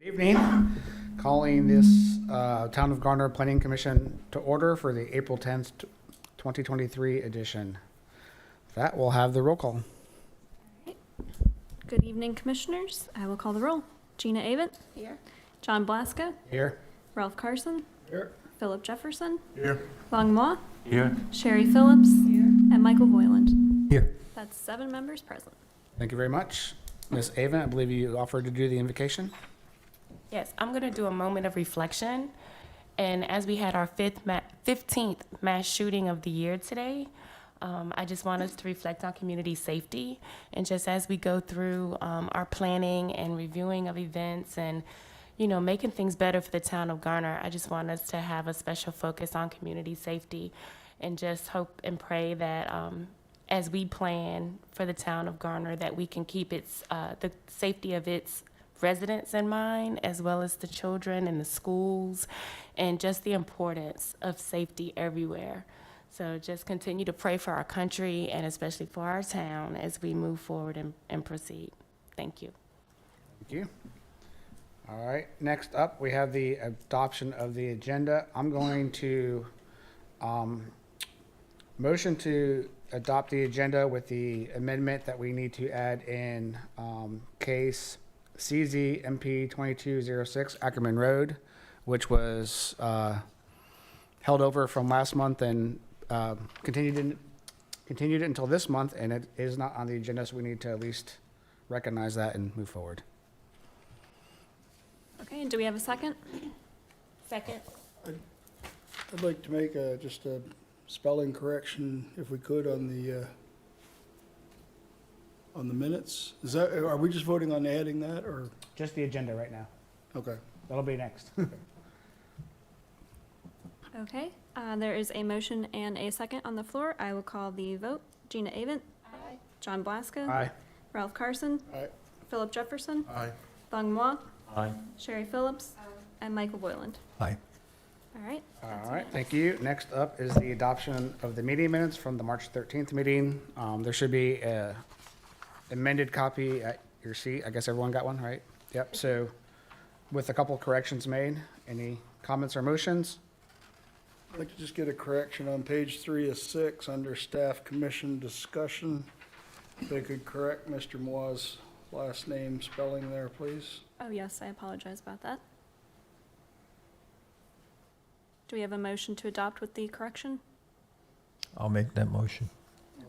Good evening. Calling this Town of Garner Planning Commission to order for the April 10th, 2023 edition. That will have the roll call. Good evening, Commissioners. I will call the roll. Gina Avent. Here. John Blaska. Here. Ralph Carson. Here. Philip Jefferson. Here. Long Ma. Here. Sherry Phillips. Here. And Michael Voyland. Here. That's 7 members present. Thank you very much. Ms. Avent, I believe you offered to do the invocation. Yes, I'm going to do a moment of reflection. And as we had our 15th mass shooting of the year today, I just want us to reflect on community safety. And just as we go through our planning and reviewing of events and, making things better for the town of Garner, I just want us to have a special focus on community safety and just hope and pray that as we plan for the town of Garner, that we can keep the safety of its residents in mind, as well as the children and the schools, and just the importance of safety everywhere. So just continue to pray for our country and especially for our town as we move forward and proceed. Thank you. Thank you. All right, next up, we have the adoption of the agenda. I'm going to motion to adopt the agenda with the amendment that we need to add in case CZMP 2206 Ackerman Road, which was held over from last month and continued it until this month, and it is not on the agenda, so we need to at least recognize that and move forward. Okay, and do we have a second? Second. I'd like to make just a spelling correction, if we could, on the minutes. Are we just voting on adding that, or? Just the agenda right now. Okay. That'll be next. Okay, there is a motion and a second on the floor. I will call the vote. Gina Avent. Aye. John Blaska. Aye. Ralph Carson. Aye. Philip Jefferson. Aye. Long Ma. Aye. Sherry Phillips. And Michael Voyland. Aye. All right. All right, thank you. Next up is the adoption of the meeting minutes from the March 13th meeting. There should be a amended copy at your seat. I guess everyone got one, right? Yep, so with a couple corrections made, any comments or motions? I'd like to just get a correction on page 3 of 6, under staff commission discussion. If they could correct Mr. Moi's last name spelling there, please. Oh, yes, I apologize about that. Do we have a motion to adopt with the correction? I'll make that motion.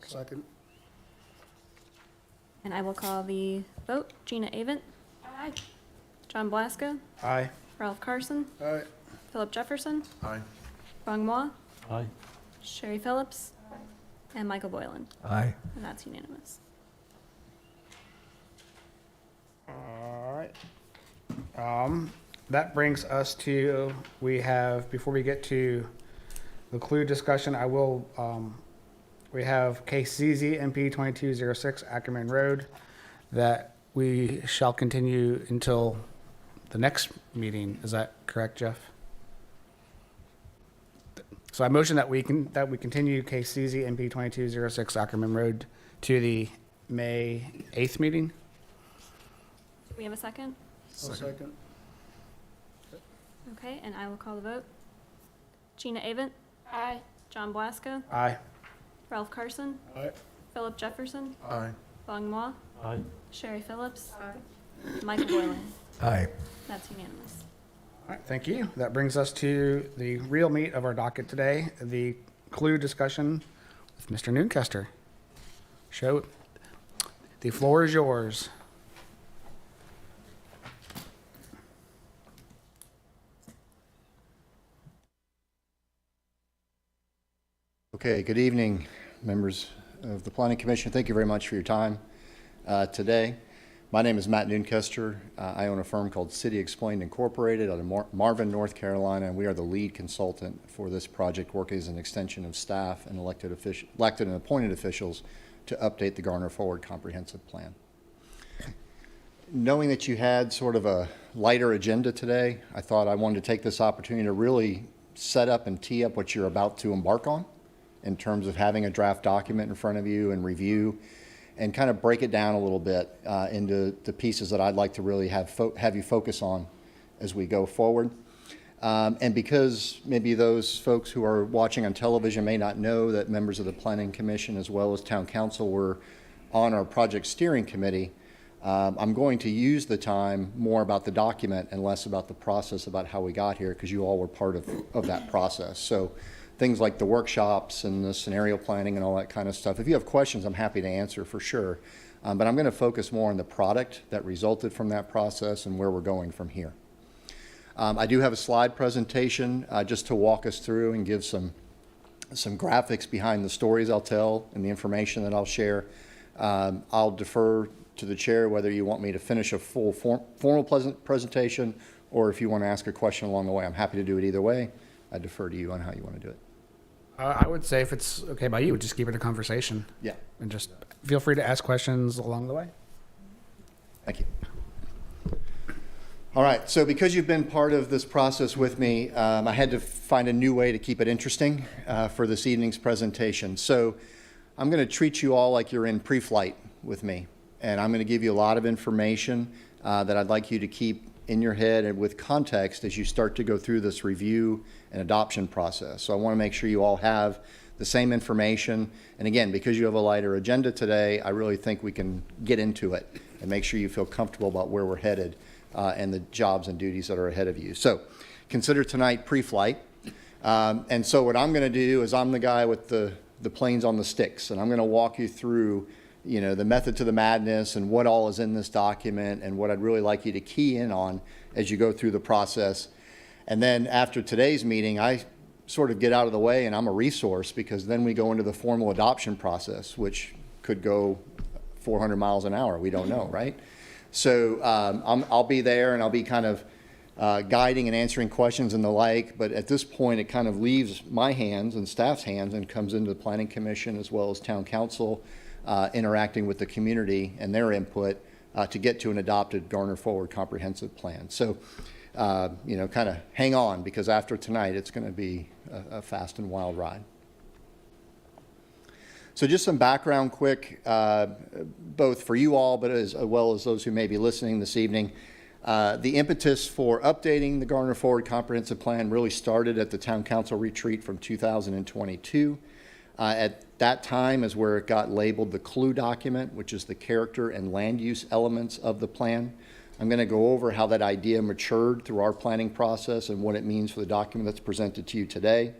Second. And I will call the vote. Gina Avent. Aye. John Blaska. Aye. Ralph Carson. Aye. Philip Jefferson. Aye. Bong Ma. Aye. Sherry Phillips. And Michael Boylan. Aye. And that's unanimous. All right. That brings us to, before we get to the clue discussion, we have case ZZMP 2206 Ackerman Road that we shall continue until the next meeting. Is that correct, Jeff? So I motion that we continue case ZZMP 2206 Ackerman Road to the May 8th meeting. Do we have a second? Second. Okay, and I will call the vote. Gina Avent. Aye. John Blaska. Aye. Ralph Carson. Aye. Philip Jefferson. Aye. Bong Ma. Aye. Sherry Phillips. Aye. Michael Boylan. Aye. That's unanimous. All right, thank you. That brings us to the real meat of our docket today, the clue discussion with Mr. Noonkester. The floor is yours. Okay, good evening, members of the Planning Commission. Thank you very much for your time today. My name is Matt Noonkester. I own a firm called City Explained Incorporated out of Marvin, North Carolina, and we are the lead consultant for this project, working as an extension of staff and elected and appointed officials to update the Garner Forward Comprehensive Plan. Knowing that you had sort of a lighter agenda today, I thought I wanted to take this opportunity to really set up and tee up what you're about to embark on, in terms of having a draft document in front of you and review, and kind of break it down a little bit into the pieces that I'd like to really have you focus on as we go forward. And because maybe those folks who are watching on television may not know that members of the Planning Commission as well as Town Council were on our project steering committee, I'm going to use the time more about the document and less about the process about how we got here, because you all were part of that process. So things like the workshops and the scenario planning and all that kind of stuff, if you have questions, I'm happy to answer for sure. But I'm going to focus more on the product that resulted from that process and where we're going from here. I do have a slide presentation just to walk us through and give some graphics behind the stories I'll tell and the information that I'll share. I'll defer to the chair whether you want me to finish a full formal presentation or if you want to ask a question along the way. I'm happy to do it either way. I defer to you on how you want to do it. I would say if it's okay by you, just keep it a conversation Yeah, and just feel free to ask questions along the way. thank you. All right, so because you've been part of this process with me, I had to find a new way to keep it interesting for this evening's presentation. So I'm going to treat you all like you're in pre-flight with me, and I'm going to give you a lot of information that I'd like you to keep in your head and with context as you start to go through this review and adoption process. So I want to make sure you all have the same information. And again, because you have a lighter agenda today, I really think we can get into it and make sure you feel comfortable about where we're headed and the jobs and duties that are ahead of you. So consider tonight pre-flight. And so what I'm going to do is I'm the guy with the planes on the sticks, and I'm going to walk you through, you know, the method to the madness and what all is in this document and what I'd really like you to key in on as you go through the process. And then after today's meeting, I sort of get out of the way and I'm a resource, because then we go into the formal adoption process, which could go 400 miles an hour. We don't know, right? So I'll be there and I'll be kind of guiding and answering questions and the like, but at this point it kind of leaves my hands and staff's hands and comes into the Planning Commission as well as Town Council, interacting with the community and their input to get to an adopted Garner Forward Comprehensive Plan. So, you know, kind of hang on, because after tonight it's going to be a fast and wild ride. So just some background quick, both for you all, but as well as those who may be listening this evening. The impetus for updating the Garner Forward Comprehensive Plan really started at the Town Council retreat from 2022. At that time is where it got labeled the CLUE document, which is the character and land use elements of the plan. I'm going to go over how that idea matured through our planning process and what it means for the document that's presented to you today.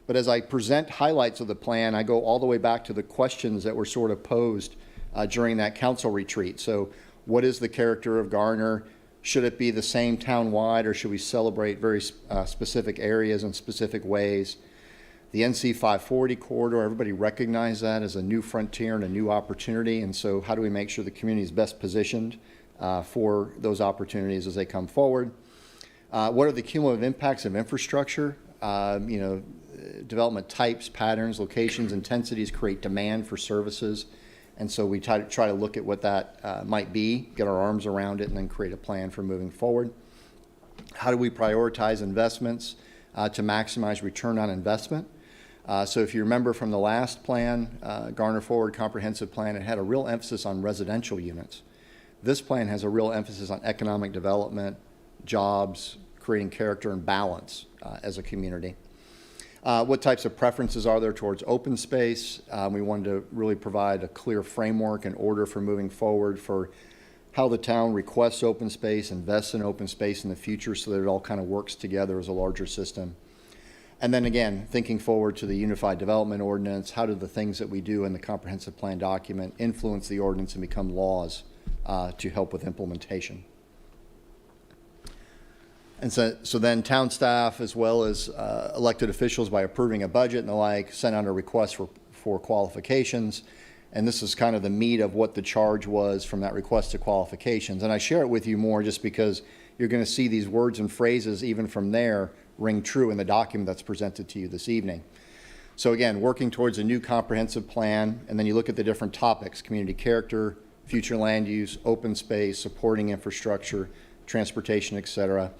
But as I present highlights of the plan, I go all the way back to the questions that were sort of posed during that council retreat. So what is the character of Garner? Should it be the same town-wide, or should we celebrate very specific areas in specific ways? The NC 540 corridor, everybody recognize that as a new frontier and a new opportunity. And so how do we make sure the community is best positioned for those opportunities as they come forward? What are the cumulative impacts of infrastructure? You know, development types, patterns, locations, intensities create demand for services. And so we try to look at what that might be, get our arms around it, and then create a plan for moving forward. How do we prioritize investments to maximize return on investment? So if you remember from the last plan, Garner Forward Comprehensive Plan, it had a real emphasis on residential units. This plan has a real emphasis on economic development, jobs, creating character and balance as a community. What types of preferences are there towards open space? We wanted to really provide a clear framework and order for moving forward for how the town requests open space, invests in open space in the future, so that it all kind of works together as a larger system. And then again, thinking forward to the Unified Development Ordinance, how do the things that we do in the comprehensive plan document influence the ordinance and become laws to help with implementation? And so then town staff, as well as elected officials, by approving a budget and the like, sent out a request for qualifications. And this is kind of the meat of what the charge was from that request to qualifications. And I share it with you more just because you're going to see these words and phrases even from there ring true in the document that's presented to you this evening. So again, working towards a new comprehensive plan, and then you look at the different topics: community character, future land use, open space, supporting infrastructure, transportation, et cetera.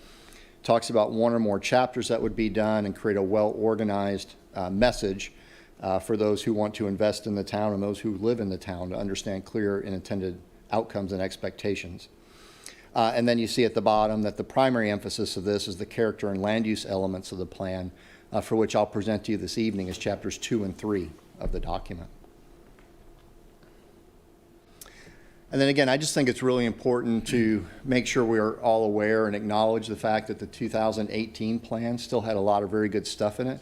Talks about one or more chapters that would be done and create a well-organized message for those who want to invest in the town and those who live in the town to understand clear and intended outcomes and expectations. And then you see at the bottom that the primary emphasis of this is the character and land use elements of the plan, for which I'll present to you this evening as chapters 2 and 3 of the document. And then again, I just think it's really important to make sure we're all aware and acknowledge the fact that the 2018 plan still had a lot of very good stuff in it.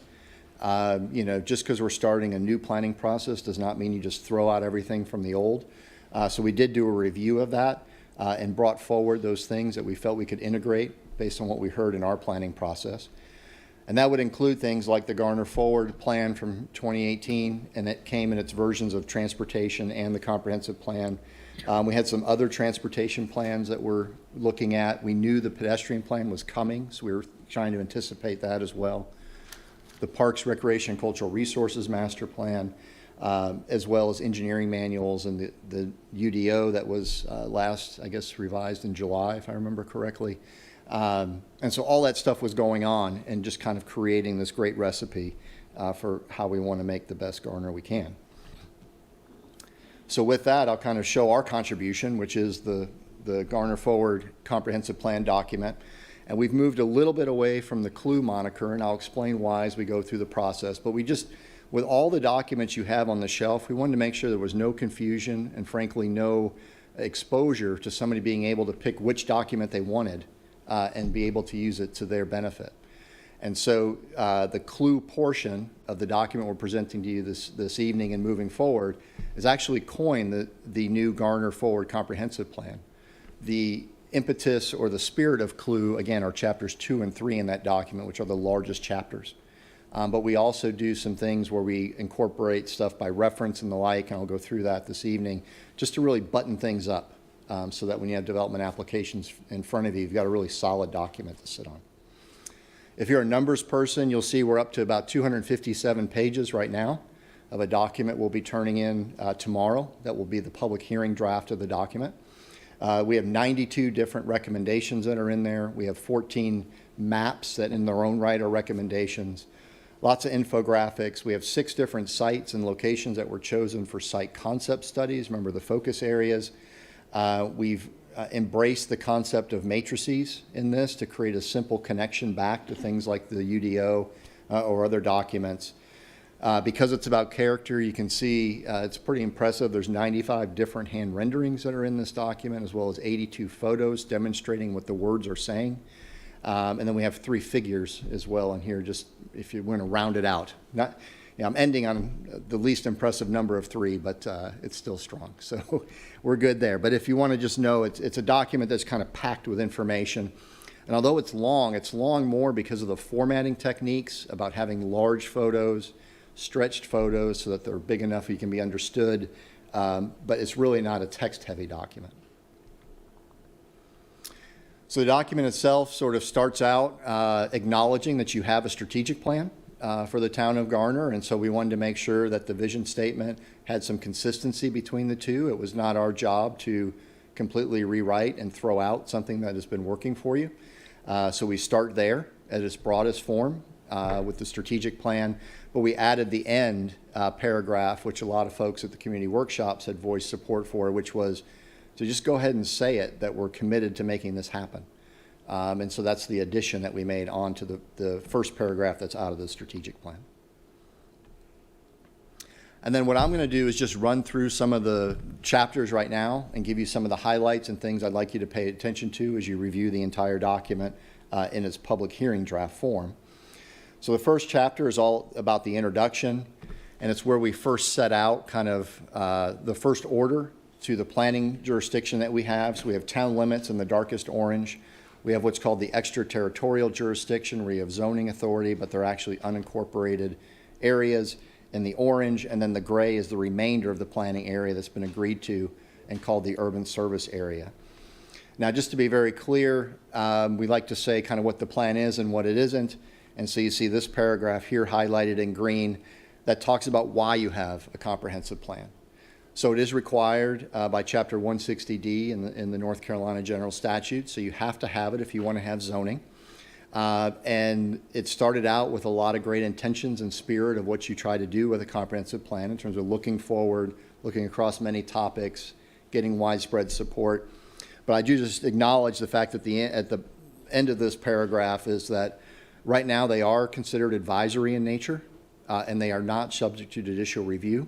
Just because we're starting a new planning process does not mean you just throw out everything from the old. So we did do a review of that and brought forward those things that we felt we could integrate based on what we heard in our planning process. And that would include things like the Garner Forward plan from 2018, and it came in its versions of transportation and the comprehensive plan. We had some other transportation plans that we're looking at. We knew the pedestrian plan was coming, so we were trying to anticipate that as well. The Parks, Recreation, and Cultural Resources Master Plan, as well as engineering manuals and the UDO that was last, I guess, revised in July, if I remember correctly. And so all that stuff was going on and just kind of creating this great recipe for how we want to make the best Garner we can. So with that, I'll kind of show our contribution, which is the Garner Forward Comprehensive Plan document. And we've moved a little bit away from the CLUE moniker, and I'll explain why as we go through the process. But we just, with all the documents you have on the shelf, we wanted to make sure there was no confusion and frankly no exposure to somebody being able to pick which document they wanted and be able to use it to their benefit. And so the CLUE portion of the document we're presenting to you this evening and moving forward is actually coined the new Garner Forward Comprehensive Plan. The impetus or the spirit of CLUE, again, are chapters 2 and 3 in that document, which are the largest chapters. But we also do some things where we incorporate stuff by reference and the like, and I'll go through that this evening, just to really button things up so that when you have development applications in front of you, you've got a really solid document to sit on. If you're a numbers person, you'll see we're up to about 257 pages right now of a document we'll be turning in tomorrow. That will be the public hearing draft of the document. We have 92 different recommendations that are in there. We have 14 maps that in their own right are recommendations. Lots of infographics. We have 6 different sites and locations that were chosen for site concept studies. Remember the focus areas. We've embraced the concept of matrices in this to create a simple connection back to things like the UDO or other documents. Because it's about character, you can see it's pretty impressive. There's 95 different hand renderings that are in this document, as well as 82 photos demonstrating what the words are saying. And then we have 3 figures as well in here, just if you want to round it out. I'm ending on the least impressive number of 3, but it's still strong. So we're good there. But if you want to just know, it's a document that's kind of packed with information. And although it's long more because of the formatting techniques about having large photos, stretched photos so that they're big enough you can be understood. But it's really not a text-heavy document. So the document itself sort of starts out acknowledging that you have a strategic plan for the town of Garner, and so we wanted to make sure that the vision statement had some consistency between the two. It was not our job to completely rewrite and throw out something that has been working for you. So we start there at its broadest form with the strategic plan, but we added the end paragraph, which a lot of folks at the community workshops had voiced support for, which was to just go ahead and say it, that we're committed to making this happen. And so that's the addition that we made onto the first paragraph that's out of the strategic plan. And then what I'm going to do is just run through some of the chapters right now and give you some of the highlights and things I'd like you to pay attention to as you review the entire document in its public hearing draft form. So the first chapter is all about the introduction, and it's where we first set out kind of the first order to the planning jurisdiction that we have. So we have town limits in the darkest orange. We have what's called the extraterritorial jurisdiction, where you have zoning authority, but they're actually unincorporated areas in the orange, and then the gray is the remainder of the planning area that's been agreed to and called the urban service area. Now, just to be very clear, we like to say kind of what the plan is and what it isn't. And so you see this paragraph here highlighted in green that talks about why you have a comprehensive plan. So it is required by Chapter 160D in the North Carolina General Statute, so you have to have it if you want to have zoning. And it started out with a lot of great intentions and spirit of what you try to do with a comprehensive plan in terms of looking forward, looking across many topics, getting widespread support. But I do just acknowledge the fact that at the end of this paragraph is that right now they are considered advisory in nature, and they are not subject to judicial review.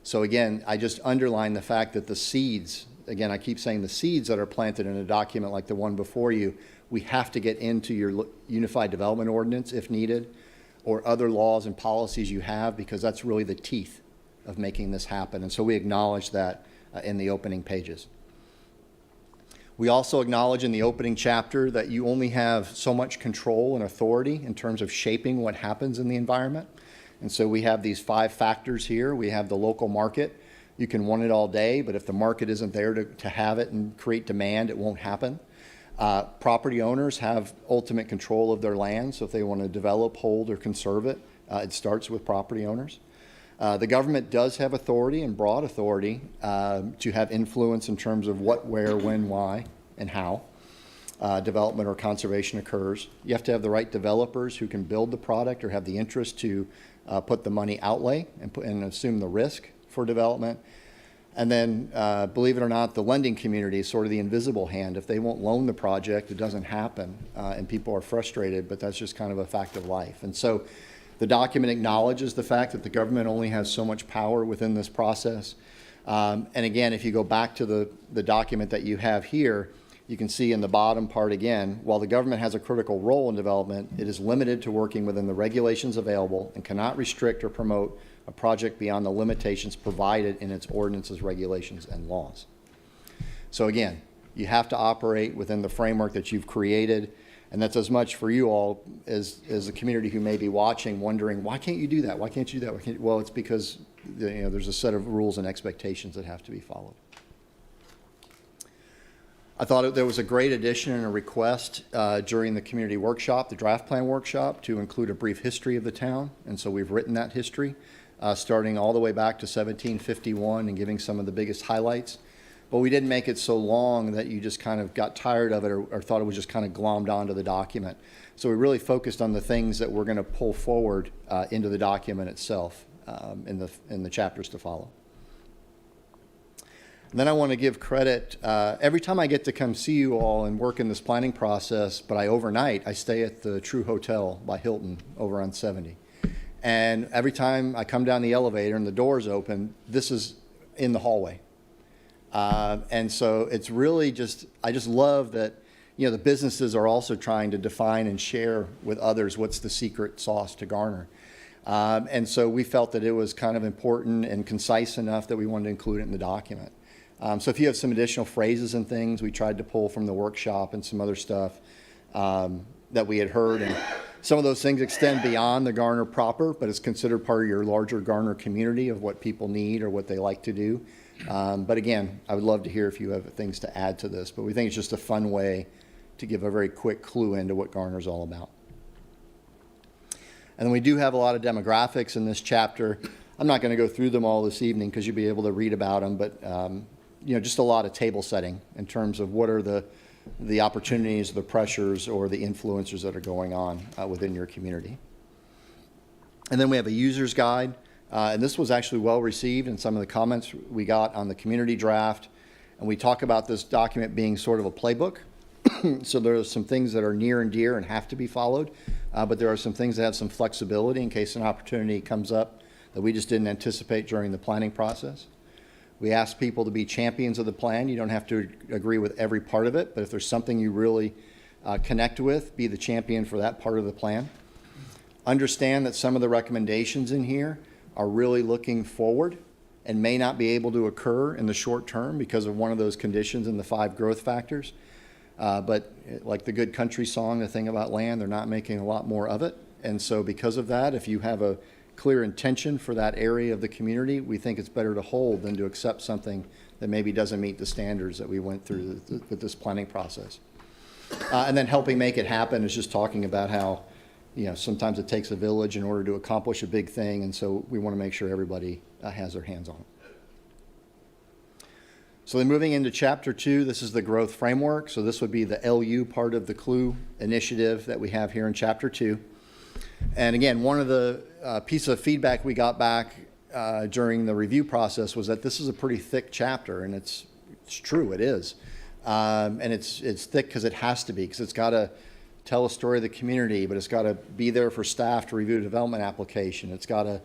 So again, I just underline the fact that the seeds, again, I keep saying the seeds that are planted in a document like the one before you, we have to get into your Unified Development Ordinance if needed, or other laws and policies you have, because that's really the teeth of making this happen. And so we acknowledge that in the opening pages. We also acknowledge in the opening chapter that you only have so much control and authority in terms of shaping what happens in the environment. And so we have these 5 factors here. We have the local market. You can want it all day, but if the market isn't there to have it and create demand, it won't happen. Property owners have ultimate control of their land, so if they want to develop, hold, or conserve it, it starts with property owners. The government does have authority and broad authority to have influence in terms of what, where, when, why, and how development or conservation occurs. You have to have the right developers who can build the product or have the interest to put the money outlay and assume the risk for development. And then, believe it or not, the lending community is sort of the invisible hand. If they won't loan the project, it doesn't happen, and people are frustrated, but that's just kind of a fact of life. And so the document acknowledges the fact that the government only has so much power within this process. And again, if you go back to the document that you have here, you can see in the bottom part again, while the government has a critical role in development, it is limited to working within the regulations available and cannot restrict or promote a project beyond the limitations provided in its ordinances, regulations, and laws. So again, you have to operate within the framework that you've created, and that's as much for you all as the community who may be watching, wondering, why can't you do that? Why can't you do that? Well, it's because there's a set of rules and expectations that have to be followed. I thought there was a great addition and a request during the community workshop, the draft plan workshop, to include a brief history of the town, and so we've written that history. Starting all the way back to 1751 and giving some of the biggest highlights. But we didn't make it so long that you just kind of got tired of it or thought it was just kind of glommed onto the document. So we really focused on the things that we're going to pull forward into the document itself in the chapters to follow. And then I want to give credit. Every time I get to come see you all and work in this planning process, but I overnight, I stay at the True Hotel by Hilton over on 70. And every time I come down the elevator and the doors open, this is in the hallway. And so it's really just, I just love that, the businesses are also trying to define and share with others what's the secret sauce to Garner. And so we felt that it was kind of important and concise enough that we wanted to include it in the document. So if you have some additional phrases and things, we tried to pull from the workshop and some other stuff that we had heard. And some of those things extend beyond the Garner proper, but it's considered part of your larger Garner community of what people need or what they like to do. But again, I would love to hear if you have things to add to this, but we think it's just a fun way to give a very quick clue into what Garner's all about. And then we do have a lot of demographics in this chapter. I'm not going to go through them all this evening because you'll be able to read about them, but just a lot of table setting in terms of what are the opportunities, the pressures, or the influencers that are going on within your community. And then we have a user's guide, and this was actually well received in some of the comments we got on the community draft. And we talk about this document being sort of a playbook. So there are some things that are near and dear and have to be followed, but there are some things that have some flexibility in case an opportunity comes up that we just didn't anticipate during the planning process. We ask people to be champions of the plan. You don't have to agree with every part of it, but if there's something you really connect with, be the champion for that part of the plan. Understand that some of the recommendations in here are really looking forward and may not be able to occur in the short term because of one of those conditions in the 5 growth factors. But like the Good Country song, the thing about land, they're not making a lot more of it. And so because of that, if you have a clear intention for that area of the community, we think it's better to hold than to accept something that maybe doesn't meet the standards that we went through with this planning process. And then helping make it happen is just talking about how, sometimes it takes a village in order to accomplish a big thing, and so we want to make sure everybody has their hands on it. So then moving into chapter 2, this is the growth framework. So this would be the LU part of the CLUE initiative that we have here in chapter 2. And again, one of the pieces of feedback we got back during the review process was that this is a pretty thick chapter, and it's true, it is. And it's thick because it has to be, because it's got to tell a story of the community, but it's got to be there for staff to review a development application. It's got to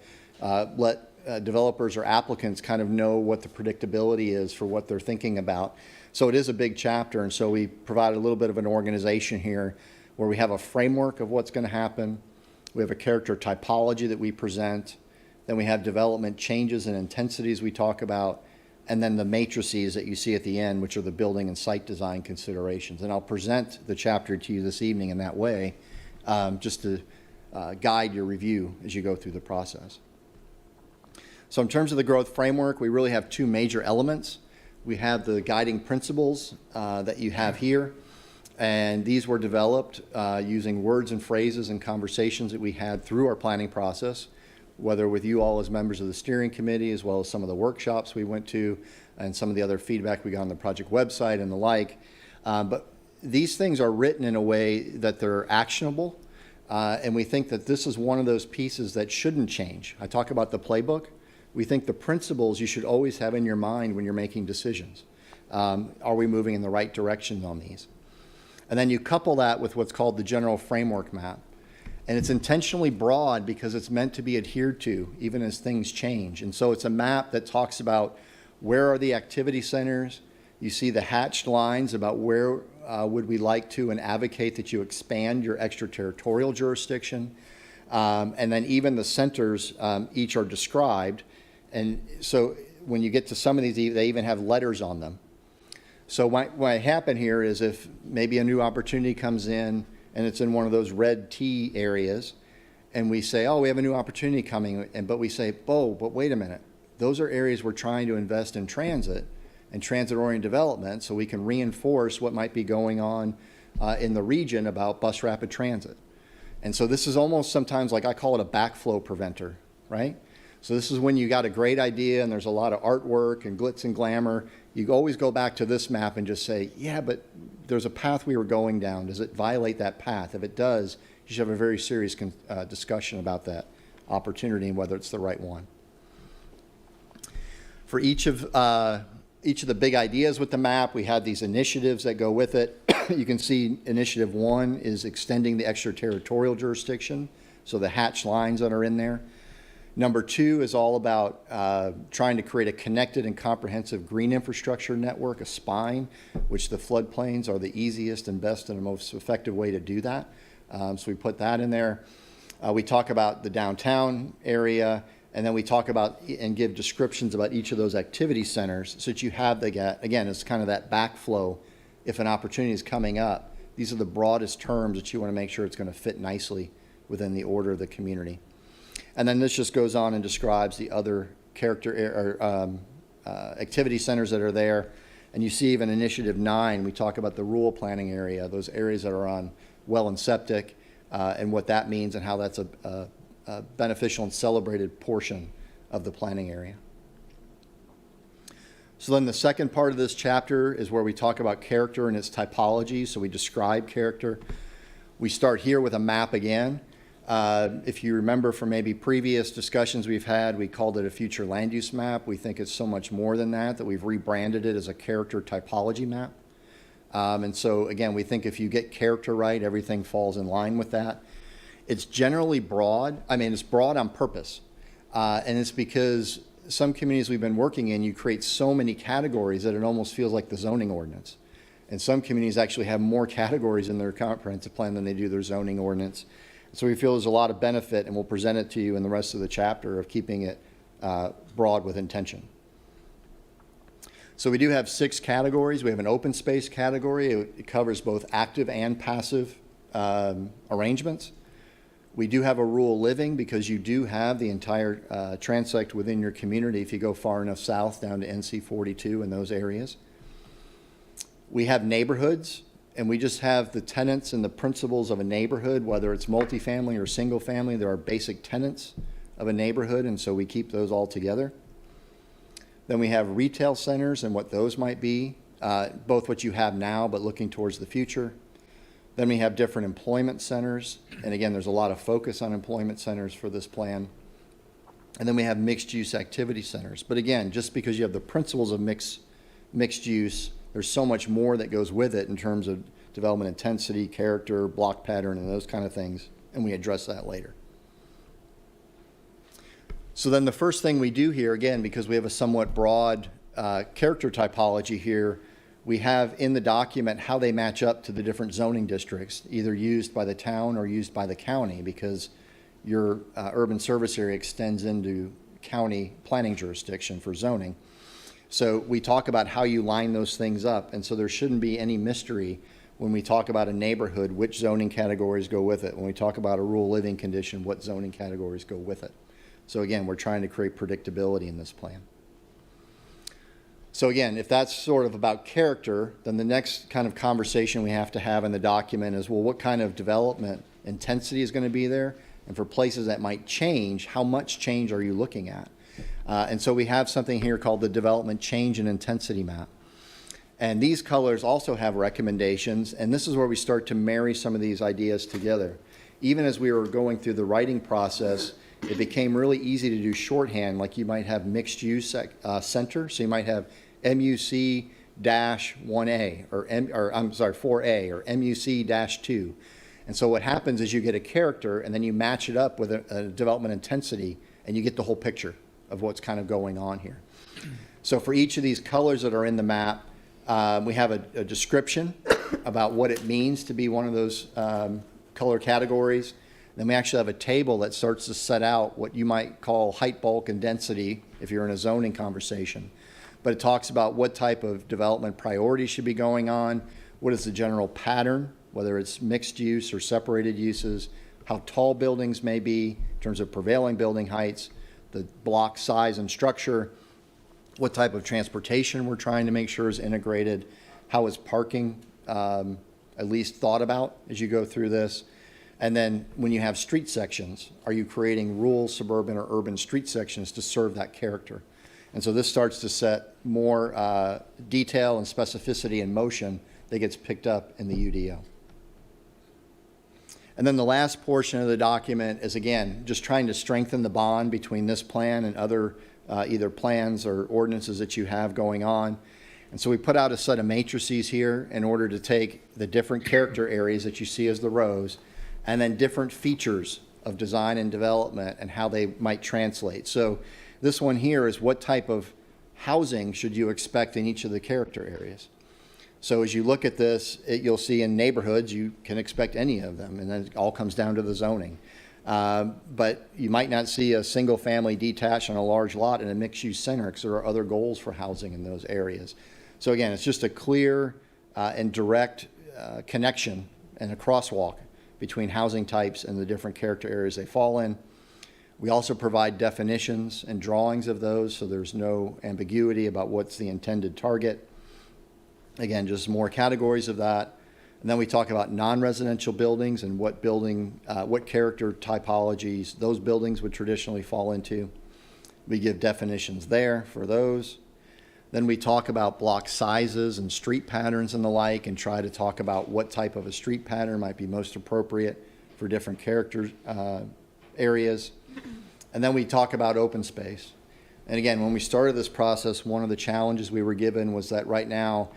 let developers or applicants kind of know what the predictability is for what they're thinking about. So it is a big chapter, and so we provided a little bit of an organization here where we have a framework of what's going to happen. We have a character typology that we present. Then we have development changes and intensities we talk about, and then the matrices that you see at the end, which are the building and site design considerations. And I'll present the chapter to you this evening in that way, just to guide your review as you go through the process. So in terms of the growth framework, we really have two major elements. We have the guiding principles that you have here, and these were developed using words and phrases and conversations that we had through our planning process, whether with you all as members of the steering committee, as well as some of the workshops we went to, and some of the other feedback we got on the project website and the like. But these things are written in a way that they're actionable, and we think that this is one of those pieces that shouldn't change. I talk about the playbook. We think the principles you should always have in your mind when you're making decisions. Are we moving in the right direction on these? And then you couple that with what's called the general framework map. And it's intentionally broad because it's meant to be adhered to even as things change. And so it's a map that talks about where are the activity centers. You see the hatched lines about where would we like to and advocate that you expand your extraterritorial jurisdiction. And then even the centers, each are described. And so when you get to some of these, they even have letters on them. So what might happen here is if maybe a new opportunity comes in and it's in one of those red T areas, and we say, oh, we have a new opportunity coming, but we say, oh, but wait a minute. Those are areas we're trying to invest in transit and transit-oriented development, so we can reinforce what might be going on in the region about bus rapid transit. And so this is almost sometimes like I call it a backflow preventer, right? So this is when you got a great idea and there's a lot of artwork and glitz and glamour. You always go back to this map and just say, yeah, but there's a path we were going down. Does it violate that path? If it does, you should have a very serious discussion about that opportunity and whether it's the right one. For each of the big ideas with the map, we have these initiatives that go with it. You can see initiative 1 is extending the extraterritorial jurisdiction, so the hatched lines that are in there. Number 2 is all about trying to create a connected and comprehensive green infrastructure network, a spine, which the floodplains are the easiest and best and the most effective way to do that. So we put that in there. We talk about the downtown area, and then we talk about and give descriptions about each of those activity centers so that you have, again, it's kind of that backflow. If an opportunity is coming up, these are the broadest terms that you want to make sure it's going to fit nicely within the order of the community. And then this just goes on and describes the other activity centers that are there. And you see even Initiative 9, we talk about the rural planning area, those areas that are on well and septic, and what that means and how that's a beneficial and celebrated portion of the planning area. So then the second part of this chapter is where we talk about character and its typology. So we describe character. We start here with a map again. If you remember from maybe previous discussions we've had, we called it a future land use map. We think it's so much more than that, that we've rebranded it as a character typology map. And so again, we think if you get character right, everything falls in line with that. It's generally broad. I mean, it's broad on purpose. And it's because some communities we've been working in, you create so many categories that it almost feels like the zoning ordinance. And some communities actually have more categories in their comprehensive plan than they do their zoning ordinance. So we feel there's a lot of benefit, and we'll present it to you in the rest of the chapter of keeping it broad with intention. So we do have 6 categories. We have an open space category. It covers both active and passive arrangements. We do have a rural living because you do have the entire transect within your community if you go far enough south down to NC 42 in those areas. We have neighborhoods, and we just have the tenets and the principles of a neighborhood, whether it's multifamily or single family. There are basic tenets of a neighborhood, and so we keep those all together. Then we have retail centers and what those might be, both what you have now but looking towards the future. Then we have different employment centers, and again, there's a lot of focus on employment centers for this plan. And then we have mixed use activity centers. But again, just because you have the principles of mixed use, there's so much more that goes with it in terms of development intensity, character, block pattern, and those kind of things, and we address that later. So then the first thing we do here, again, because we have a somewhat broad character typology here, we have in the document how they match up to the different zoning districts, either used by the town or used by the county, because your urban service area extends into county planning jurisdiction for zoning. So we talk about how you line those things up, and so there shouldn't be any mystery when we talk about a neighborhood, which zoning categories go with it. When we talk about a rural living condition, what zoning categories go with it. So again, we're trying to create predictability in this plan. So again, if that's sort of about character, then the next kind of conversation we have to have in the document is, well, what kind of development intensity is going to be there? And for places that might change, how much change are you looking at? And so we have something here called the development change and intensity map. And these colors also have recommendations, and this is where we start to marry some of these ideas together. Even as we were going through the writing process, it became really easy to do shorthand, like you might have mixed use center. So you might have MUC-1A or 4A or MUC-2. And so what happens is you get a character and then you match it up with a development intensity and you get the whole picture of what's kind of going on here. So for each of these colors that are in the map, we have a description about what it means to be one of those color categories. Then we actually have a table that starts to set out what you might call height, bulk, and density if you're in a zoning conversation. But it talks about what type of development priorities should be going on, what is the general pattern, whether it's mixed use or separated uses, how tall buildings may be in terms of prevailing building heights, the block size and structure, what type of transportation we're trying to make sure is integrated, how is parking at least thought about as you go through this. And then when you have street sections, are you creating rural, suburban, or urban street sections to serve that character? And so this starts to set more detail and specificity in motion that gets picked up in the UDO. And then the last portion of the document is, again, just trying to strengthen the bond between this plan and other either plans or ordinances that you have going on. And so we put out a set of matrices here in order to take the different character areas that you see as the rows and then different features of design and development and how they might translate. So this one here is what type of housing should you expect in each of the character areas. So as you look at this, you'll see in neighborhoods, you can expect any of them, and then it all comes down to the zoning. But you might not see a single family detached on a large lot in a mixed use center because there are other goals for housing in those areas. So again, it's just a clear and direct connection and a crosswalk between housing types and the different character areas they fall in. We also provide definitions and drawings of those, so there's no ambiguity about what's the intended target. Again, just more categories of that. And then we talk about non-residential buildings and what character typologies those buildings would traditionally fall into. We give definitions there for those. Then we talk about block sizes and street patterns and the like, and try to talk about what type of a street pattern might be most appropriate for different character areas. And then we talk about open space. And again, when we started this process, one of the challenges we were given was that right now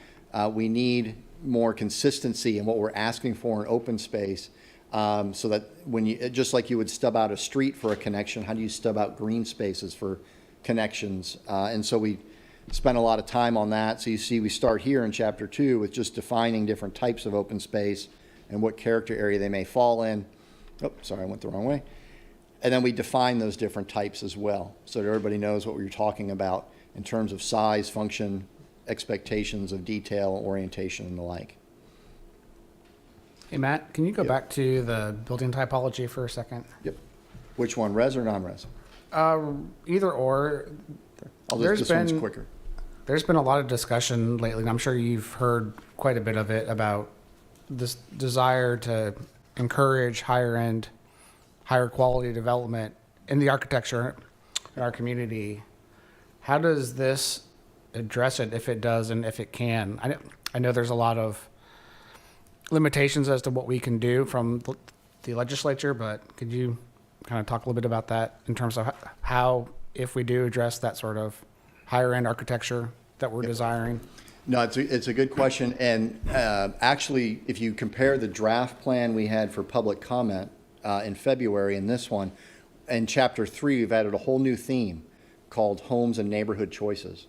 we need more consistency in what we're asking for in open space, so that when you, just like you would stub out a street for a connection, how do you stub out green spaces for connections? And so we spent a lot of time on that. So you see we start here in chapter 2 with just defining different types of open space and what character area they may fall in. Oh, sorry, I went the wrong way. And then we define those different types as well, so that everybody knows what we're talking about in terms of size, function, expectations of detail, orientation, and the like. Hey, Matt, can you go back to the building typology for a second? Yep. Which one, res or non-res? Either or. This one's quicker. There's been a lot of discussion lately, and I'm sure you've heard quite a bit of it, about this desire to encourage higher end, higher quality development in the architecture in our community. How does this address it, if it does and if it can? I know there's a lot of limitations as to what we can do from the legislature, but could you kind of talk a little bit about that in terms of how, if we do address that sort of higher end architecture that we're desiring? No, it's a good question. And actually, if you compare the draft plan we had for public comment in February and this one, in Chapter 3, we've added a whole new theme called Homes and Neighborhood Choices.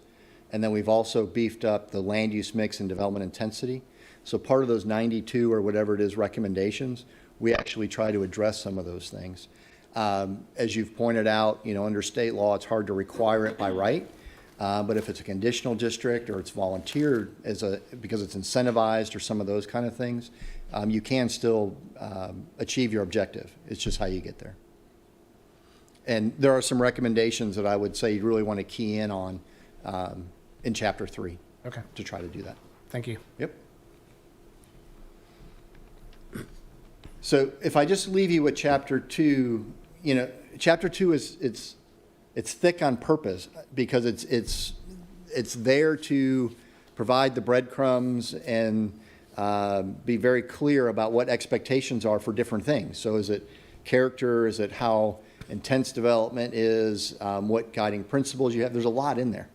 And then we've also beefed up the land use mix and development intensity. So part of those 92 or whatever it is recommendations, we actually try to address some of those things. As you've pointed out, under state law, it's hard to require it by right. But if it's a conditional district or it's volunteered because it's incentivized or some of those kind of things, you can still achieve your objective. It's just how you get there. And there are some recommendations that I would say you really want to key in on in Chapter 3 Okay, to try to do that. thank you. Yep. So if I just leave you with Chapter 2, Chapter 2 it's thick on purpose because it's there to provide the breadcrumbs and be very clear about what expectations are for different things. So is it character? Is it how intense development is? What guiding principles you have? There's a lot in there.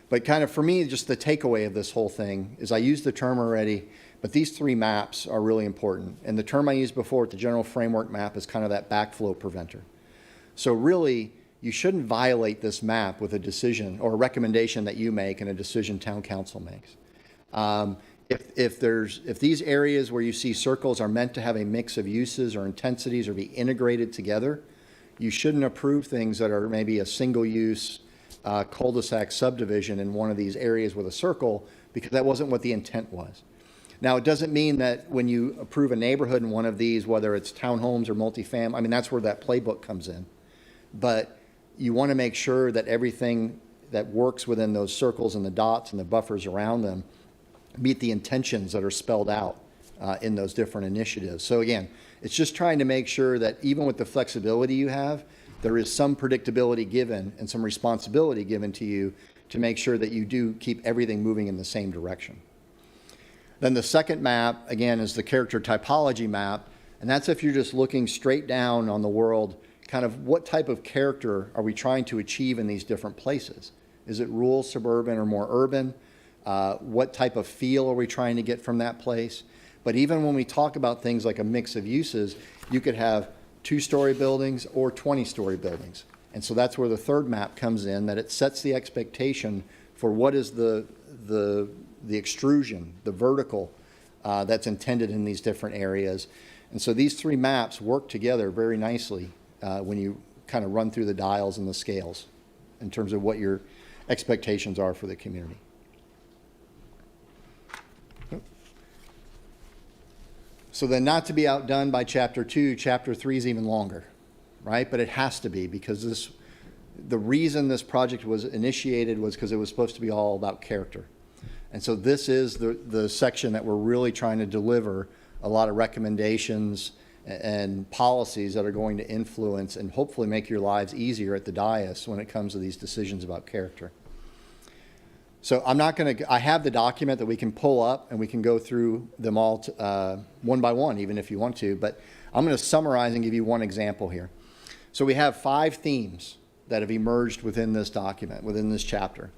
But kind of for me, just the takeaway of this whole thing is I used the term already, but these 3 maps are really important. And the term I used before, the general framework map, is kind of that backflow preventer. So really, you shouldn't violate this map with a decision or a recommendation that you make and a decision town council makes. If these areas where you see circles are meant to have a mix of uses or intensities or be integrated together, you shouldn't approve things that are maybe a single use cul-de-sac subdivision in one of these areas with a circle, because that wasn't what the intent was. Now, it doesn't mean that when you approve a neighborhood in one of these, whether it's townhomes or multifamily, that's where that playbook comes in. But you want to make sure that everything that works within those circles and the dots and the buffers around them meet the intentions that are spelled out in those different initiatives. So again, it's just trying to make sure that even with the flexibility you have, there is some predictability given and some responsibility given to you to make sure that you do keep everything moving in the same direction. Then the second map, again, is the character typology map, and that's if you're just looking straight down on the world, kind of what type of character are we trying to achieve in these different places? Is it rural, suburban, or more urban? What type of feel are we trying to get from that place? But even when we talk about things like a mix of uses, you could have 2-story buildings or 20-story buildings. And so that's where the third map comes in, that it sets the expectation for what is the extrusion, the vertical that's intended in these different areas. And so these 3 maps work together very nicely when you kind of run through the dials and the scales in terms of what your expectations are for the community. So then, not to be outdone by Chapter 2, Chapter 3 is even longer, right? But it has to be, because the reason this project was initiated was because it was supposed to be all about character. And so this is the section that we're really trying to deliver a lot of recommendations and policies that are going to influence and hopefully make your lives easier at the dais when it comes to these decisions about character. So I have the document that we can pull up and we can go through them all one by one, even if you want to, but I'm going to summarize and give you one example here. So we have 5 themes that have emerged within this document, within this chapter.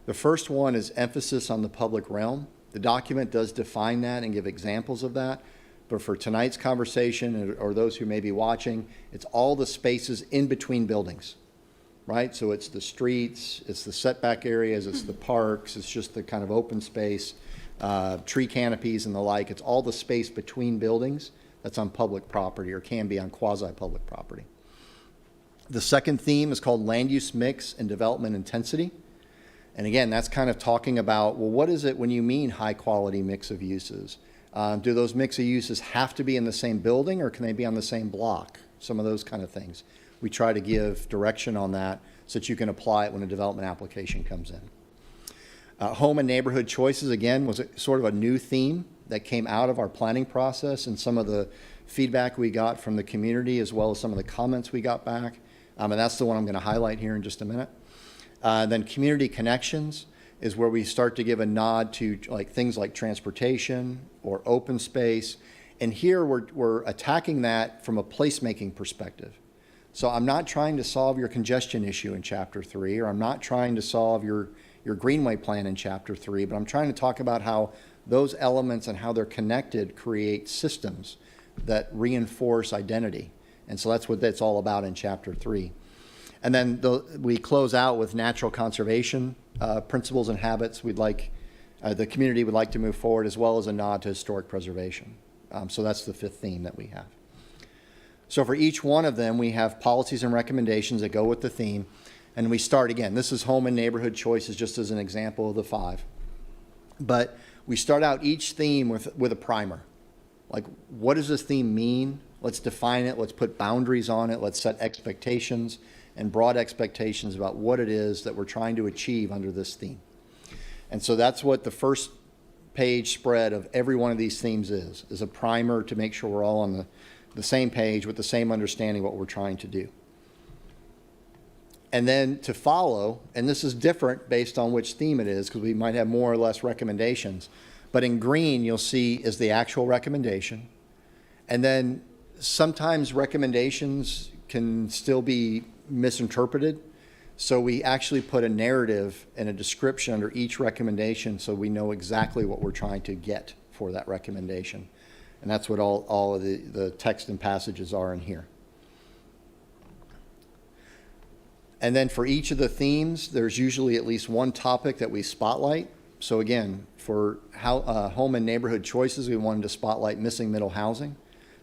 The first one is emphasis on the public realm. The document does define that and give examples of that, but for tonight's conversation or those who may be watching, it's all the spaces in between buildings. Right? So it's the streets, it's the setback areas, it's the parks, it's just the kind of open space, tree canopies and the like. It's all the space between buildings that's on public property or can be on quasi-public property. The second theme is called land use mix and development intensity. And again, that's kind of talking about, well, what is it when you mean high quality mix of uses? Do those mix of uses have to be in the same building or can they be on the same block? Some of those kind of things. We try to give direction on that so that you can apply it when a development application comes in. Home and neighborhood choices, again, was sort of a new theme that came out of our planning process and some of the feedback we got from the community as well as some of the comments we got back. And that's the one I'm going to highlight here in just a minute. Then community connections is where we start to give a nod to things like transportation or open space. And here we're attacking that from a placemaking perspective. So I'm not trying to solve your congestion issue in Chapter 3, or I'm not trying to solve your your Greenway plan in Chapter 3, but I'm trying to talk about how those elements and how they're connected create systems that reinforce identity. And so that's what that's all about in Chapter 3. And then we close out with natural conservation principles and habits we'd like, the community would like to move forward, as well as a nod to historic preservation. So that's the fifth theme that we have. So for each one of them, we have policies and recommendations that go with the theme. And we start again. This is home and neighborhood choices, just as an example of the 5. But we start out each theme with a primer. Like, what does this theme mean? Let's define it. Let's put boundaries on it. Let's set expectations and broad expectations about what it is that we're trying to achieve under this theme. And so that's what the first page spread of every one of these themes is a primer to make sure we're all on the same page with the same understanding of what we're trying to do. And then to follow, and this is different based on which theme it is, because we might have more or less recommendations, but in green you'll see is the actual recommendation. And then sometimes recommendations can still be misinterpreted. So we actually put a narrative and a description under each recommendation so we know exactly what we're trying to get for that recommendation. And that's what all of the text and passages are in here. And then for each of the themes, there's usually at least one topic that we spotlight. So again, for home and neighborhood choices, we wanted to spotlight missing middle housing.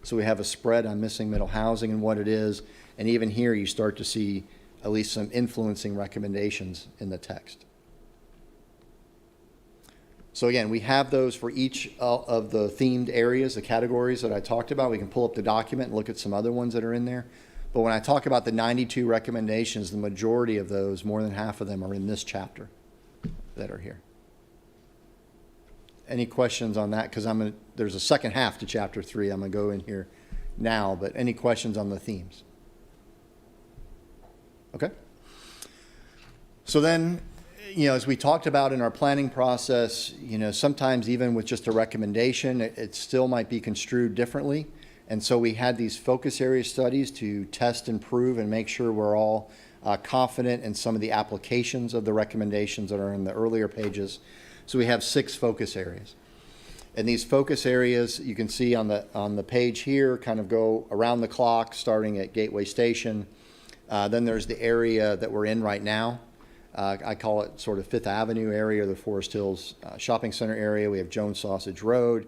So we have a spread on missing middle housing and what it is. And even here, you start to see at least some influencing recommendations in the text. So again, we have those for each of the themed areas, the categories that I talked about. We can pull up the document and look at some other ones that are in there. But when I talk about the 92 recommendations, the majority of those, more than half of them, are in this chapter that are here. Any questions on that? Because there's a second half to Chapter 3. I'm going to go in here now, but any questions on the themes? Okay. So then, as we talked about in our planning process, sometimes even with just a recommendation, it still might be construed differently. And so we had these focus area studies to test and prove and make sure we're all confident in some of the applications of the recommendations that are in the earlier pages. So we have 6 focus areas. And these focus areas, you can see on the page here, kind of go around the clock, starting at Gateway Station. Then there's the area that we're in right now. I call it sort of Fifth Avenue area, the Forest Hills Shopping Center area. We have Jones Sausage Road.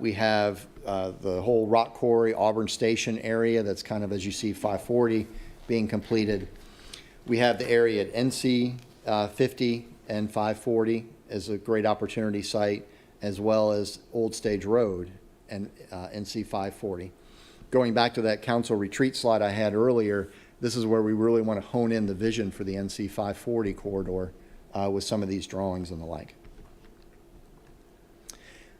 We have the whole Rock Quarry, Auburn Station area that's kind of, as you see, 540 being completed. We have the area at NC 50 and 540 as a great opportunity site, as well as Old Stage Road and NC 540. Going back to that council retreat slide I had earlier, this is where we really want to hone in the vision for the NC 540 corridor with some of these drawings and the like.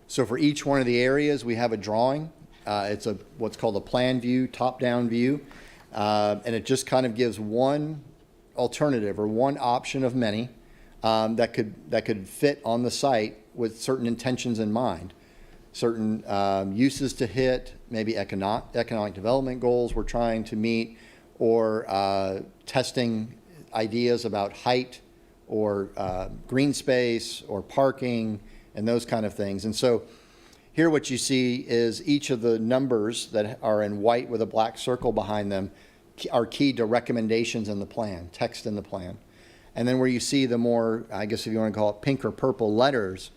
So for each one of the areas, we have a drawing. It's what's called a plan view, top-down view, and it just kind of gives one alternative or one option of many that could fit on the site with certain intentions in mind, certain uses to hit, maybe economic development goals we're trying to meet, or testing ideas about height or green space or parking and those kind of things. And so here what you see is each of the numbers that are in white with a black circle behind them are key to recommendations in the plan, text in the plan. And then where you see the more, I guess if you want to call it pink or purple letters,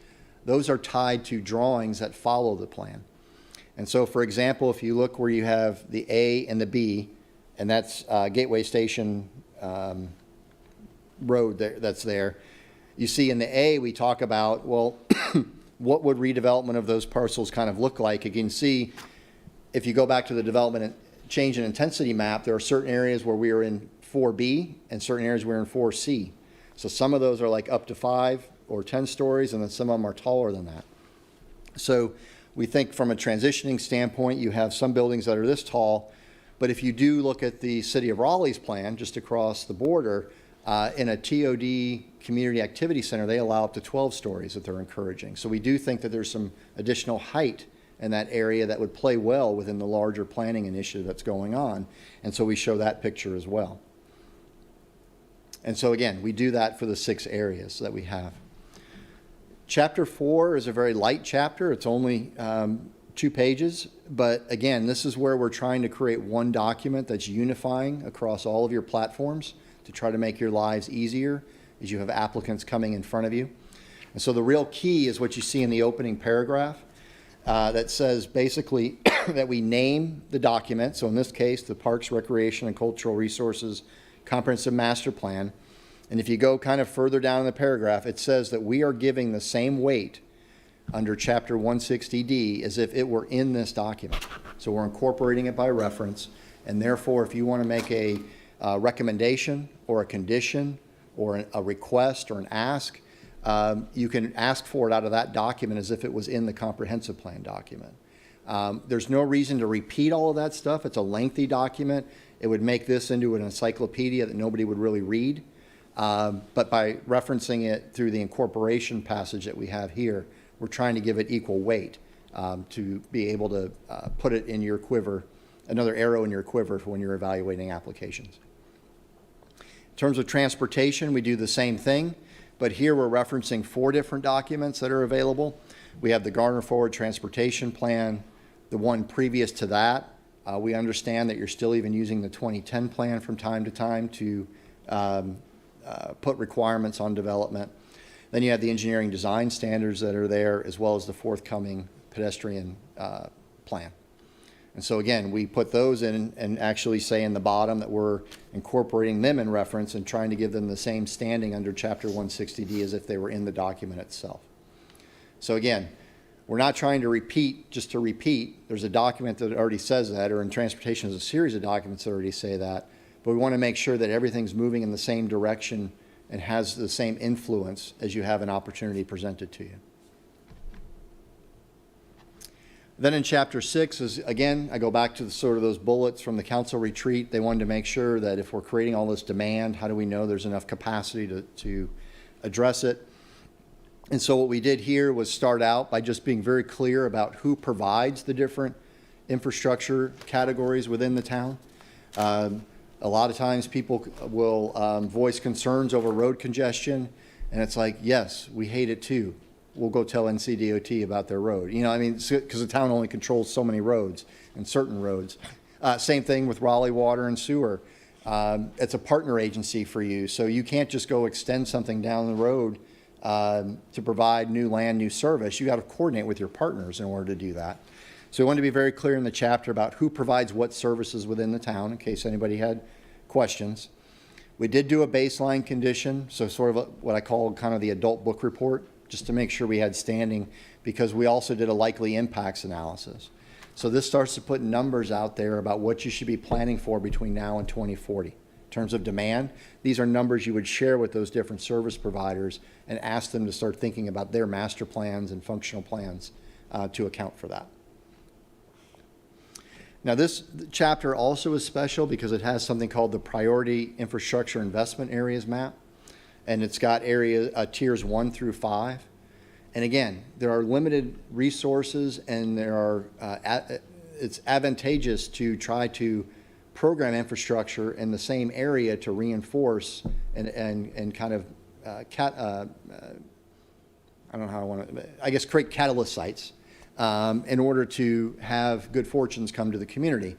those are tied to drawings that follow the plan. And so, for example, if you look where you have the A and the B, and that's Gateway Station Road that's there, you see in the A we talk about, well, what would redevelopment of those parcels kind of look like? You can see if you go back to the development and change in intensity map, there are certain areas where we are in 4B and certain areas we're in 4C. So some of those are like up to 5 or 10 stories, and then some of them are taller than that. So we think from a transitioning standpoint, you have some buildings that are this tall, but if you do look at the City of Raleigh's plan just across the border, in a TOD community activity center, they allow up to 12 stories that they're encouraging. So we do think that there's some additional height in that area that would play well within the larger planning initiative that's going on. And so we show that picture as well. And so again, we do that for the 6 areas that we have. Chapter 4 is a very light chapter. It's only 2 pages. But again, this is where we're trying to create one document that's unifying across all of your platforms to try to make your lives easier as you have applicants coming in front of you. And so the real key is what you see in the opening paragraph that says basically that we name the document. So in this case, the Parks, Recreation, and Cultural Resources Comprehensive Master Plan. And if you go kind of further down in the paragraph, it says that we are giving the same weight under Chapter 160D as if it were in this document. So we're incorporating it by reference, and therefore, if you want to make a recommendation or a condition or a request or an ask, you can ask for it out of that document as if it was in the comprehensive plan document. There's no reason to repeat all of that stuff. It's a lengthy document. It would make this into an encyclopedia that nobody would really read. But by referencing it through the incorporation passage that we have here, we're trying to give it equal weight to be able to put it in your quiver, another arrow in your quiver for when you're evaluating applications. In terms of transportation, we do the same thing, but here we're referencing 4 different documents that are available. We have the Garner Forward Transportation Plan, the one previous to that. We understand that you're still even using the 2010 plan from time to time to put requirements on development. Then you have the engineering design standards that are there, as well as the forthcoming pedestrian plan. And so again, we put those in and actually say in the bottom that we're incorporating them in reference and trying to give them the same standing under Chapter 160D as if they were in the document itself. So again, we're not trying to repeat just to repeat. There's a document that already says that, or in transportation there's a series of documents that already say that. But we want to make sure that everything's moving in the same direction and has the same influence as you have an opportunity presented to you. Then in Chapter 6 is, again, I go back to the sort of those bullets from the council retreat. They wanted to make sure that if we're creating all this demand, how do we know there's enough capacity to address it? And so what we did here was start out by just being very clear about who provides the different infrastructure categories within the town. A lot of times people will voice concerns over road congestion, and it's like, yes, we hate it too. We'll go tell NCDOT about their road. You know, I mean, because the town only controls so many roads and certain roads. Same thing with Raleigh Water and Sewer. It's a partner agency for you, so you can't just go extend something down the road to provide new land, new service. You got to coordinate with your partners in order to do that. So we want to be very clear in the chapter about who provides what services within the town, in case anybody had questions. We did do a baseline condition, so sort of what I call kind of the adult book report, just to make sure we had standing, because we also did a likely impacts analysis. So this starts to put numbers out there about what you should be planning for between now and 2040. In terms of demand, these are numbers you would share with those different service providers and ask them to start thinking about their master plans and functional plans to account for that. Now this chapter also is special because it has something called the Priority Infrastructure Investment Areas Map, and it's got tiers 1 through 5. And again, there are limited resources, and there are it's advantageous to try to program infrastructure in the same area to reinforce and kind of I don't know how I want to, I guess, create catalyst sites in order to have good fortunes come to the community.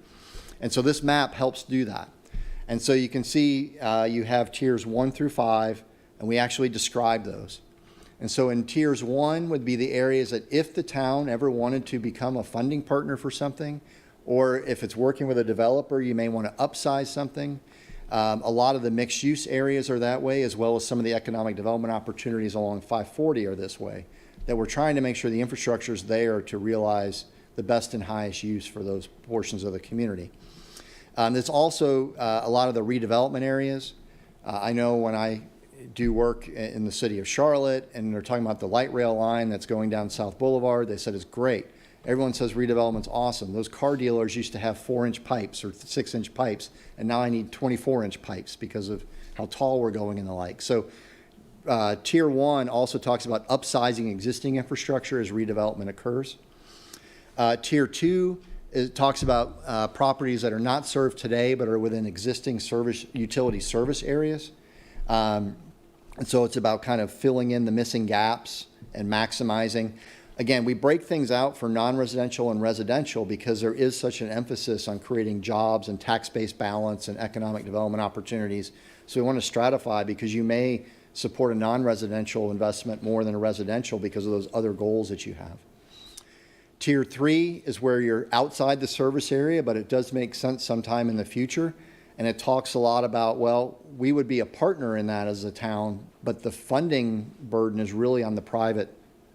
And so this map helps do that. And so you can see you have tiers 1 through 5, and we actually describe those. And so in tiers 1 would be the areas that if the town ever wanted to become a funding partner for something, or if it's working with a developer, you may want to upsize something. A lot of the mixed use areas are that way, as well as some of the economic development opportunities along 540 are this way, that we're trying to make sure the infrastructure is there to realize the best and highest use for those portions of the community. There's also a lot of the redevelopment areas. I know when I do work in the city of Charlotte and they're talking about the light rail line that's going down South Boulevard, they said it's great. Everyone says redevelopment's awesome. Those car dealers used to have 4-inch pipes or 6-inch pipes, and now I need 24-inch pipes because of how tall we're going and the like. So Tier 1 also talks about upsizing existing infrastructure as redevelopment occurs. Tier 2 talks about properties that are not served today but are within existing utility service areas. And so it's about kind of filling in the missing gaps and maximizing. Again, we break things out for non-residential and residential because there is such an emphasis on creating jobs and tax-based balance and economic development opportunities. So we want to stratify because you may support a non-residential investment more than a residential because of those other goals that you have. Tier 3 is where you're outside the service area, but it does make sense sometime in the future. And it talks a lot about, well, we would be a partner in that as a town, but the funding burden is really on the private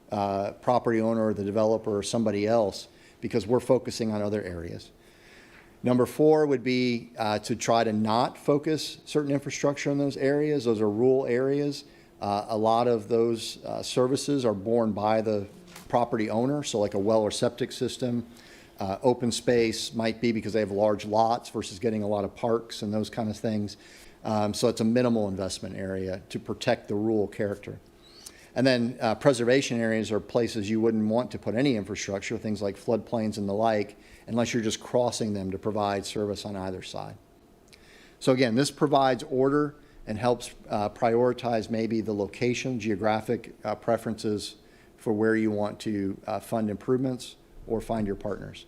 property owner or the developer or somebody else because we're focusing on other areas. Number 4 would be to try to not focus certain infrastructure in those areas. Those are rural areas. A lot of those services are borne by the property owner, so like a well or septic system. Open space might be because they have large lots versus getting a lot of parks and those kind of things. So it's a minimal investment area to protect the rural character. And then preservation areas are places you wouldn't want to put any infrastructure, things like floodplains and the like, unless you're just crossing them to provide service on either side. So again, this provides order and helps prioritize maybe the location, geographic preferences for where you want to fund improvements or find your partners.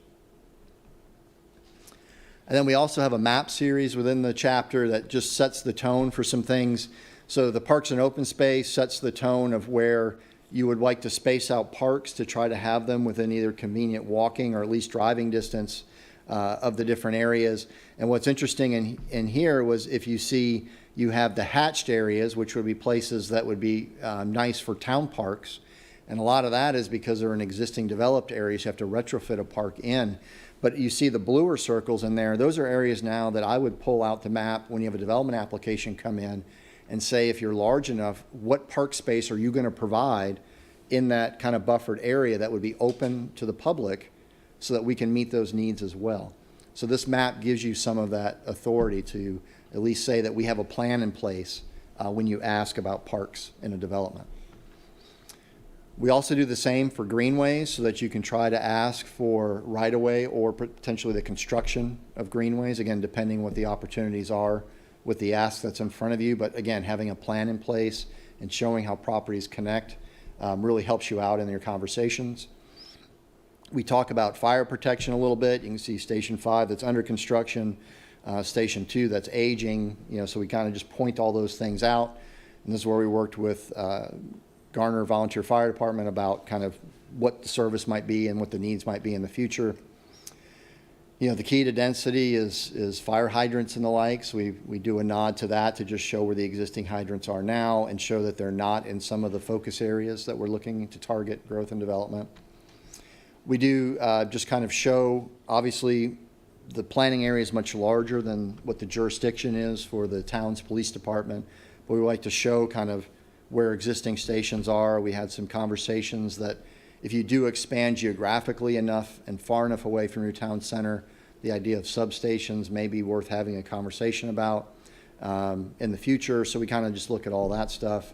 And then we also have a map series within the chapter that just sets the tone for some things. So the parks and open space sets the tone of where you would like to space out parks to try to have them within either convenient walking or at least driving distance of the different areas. And what's interesting in here was if you see you have the hatched areas, which would be places that would be nice for town parks. And a lot of that is because they're in existing developed areas. You have to retrofit a park in. But you see the bluer circles in there. Those are areas now that I would pull out the map when you have a development application come in and say, if you're large enough, what park space are you going to provide in that kind of buffered area that would be open to the public so that we can meet those needs as well. So this map gives you some of that authority to at least say that we have a plan in place when you ask about parks in a development. We also do the same for greenways so that you can try to ask for right-of-way or potentially the construction of greenways, again, depending what the opportunities are with the ask that's in front of you. But again, having a plan in place and showing how properties connect really helps you out in your conversations. We talk about fire protection a little bit. You can see Station 5 that's under construction, Station 2 that's aging, so we kind of just point all those things out. And this is where we worked with Garner Volunteer Fire Department about kind of what the service might be and what the needs might be in the future. The key to density is fire hydrants and the like. So we do a nod to that to just show where the existing hydrants are now and show that they're not in some of the focus areas that we're looking to target growth and development. We do just kind of show, obviously, the planning area is much larger than what the jurisdiction is for the town's police department, but we like to show kind of where existing stations are. We had some conversations that if you do expand geographically enough and far enough away from your town center, the idea of substations may be worth having a conversation about in the future. So we kind of just look at all that stuff.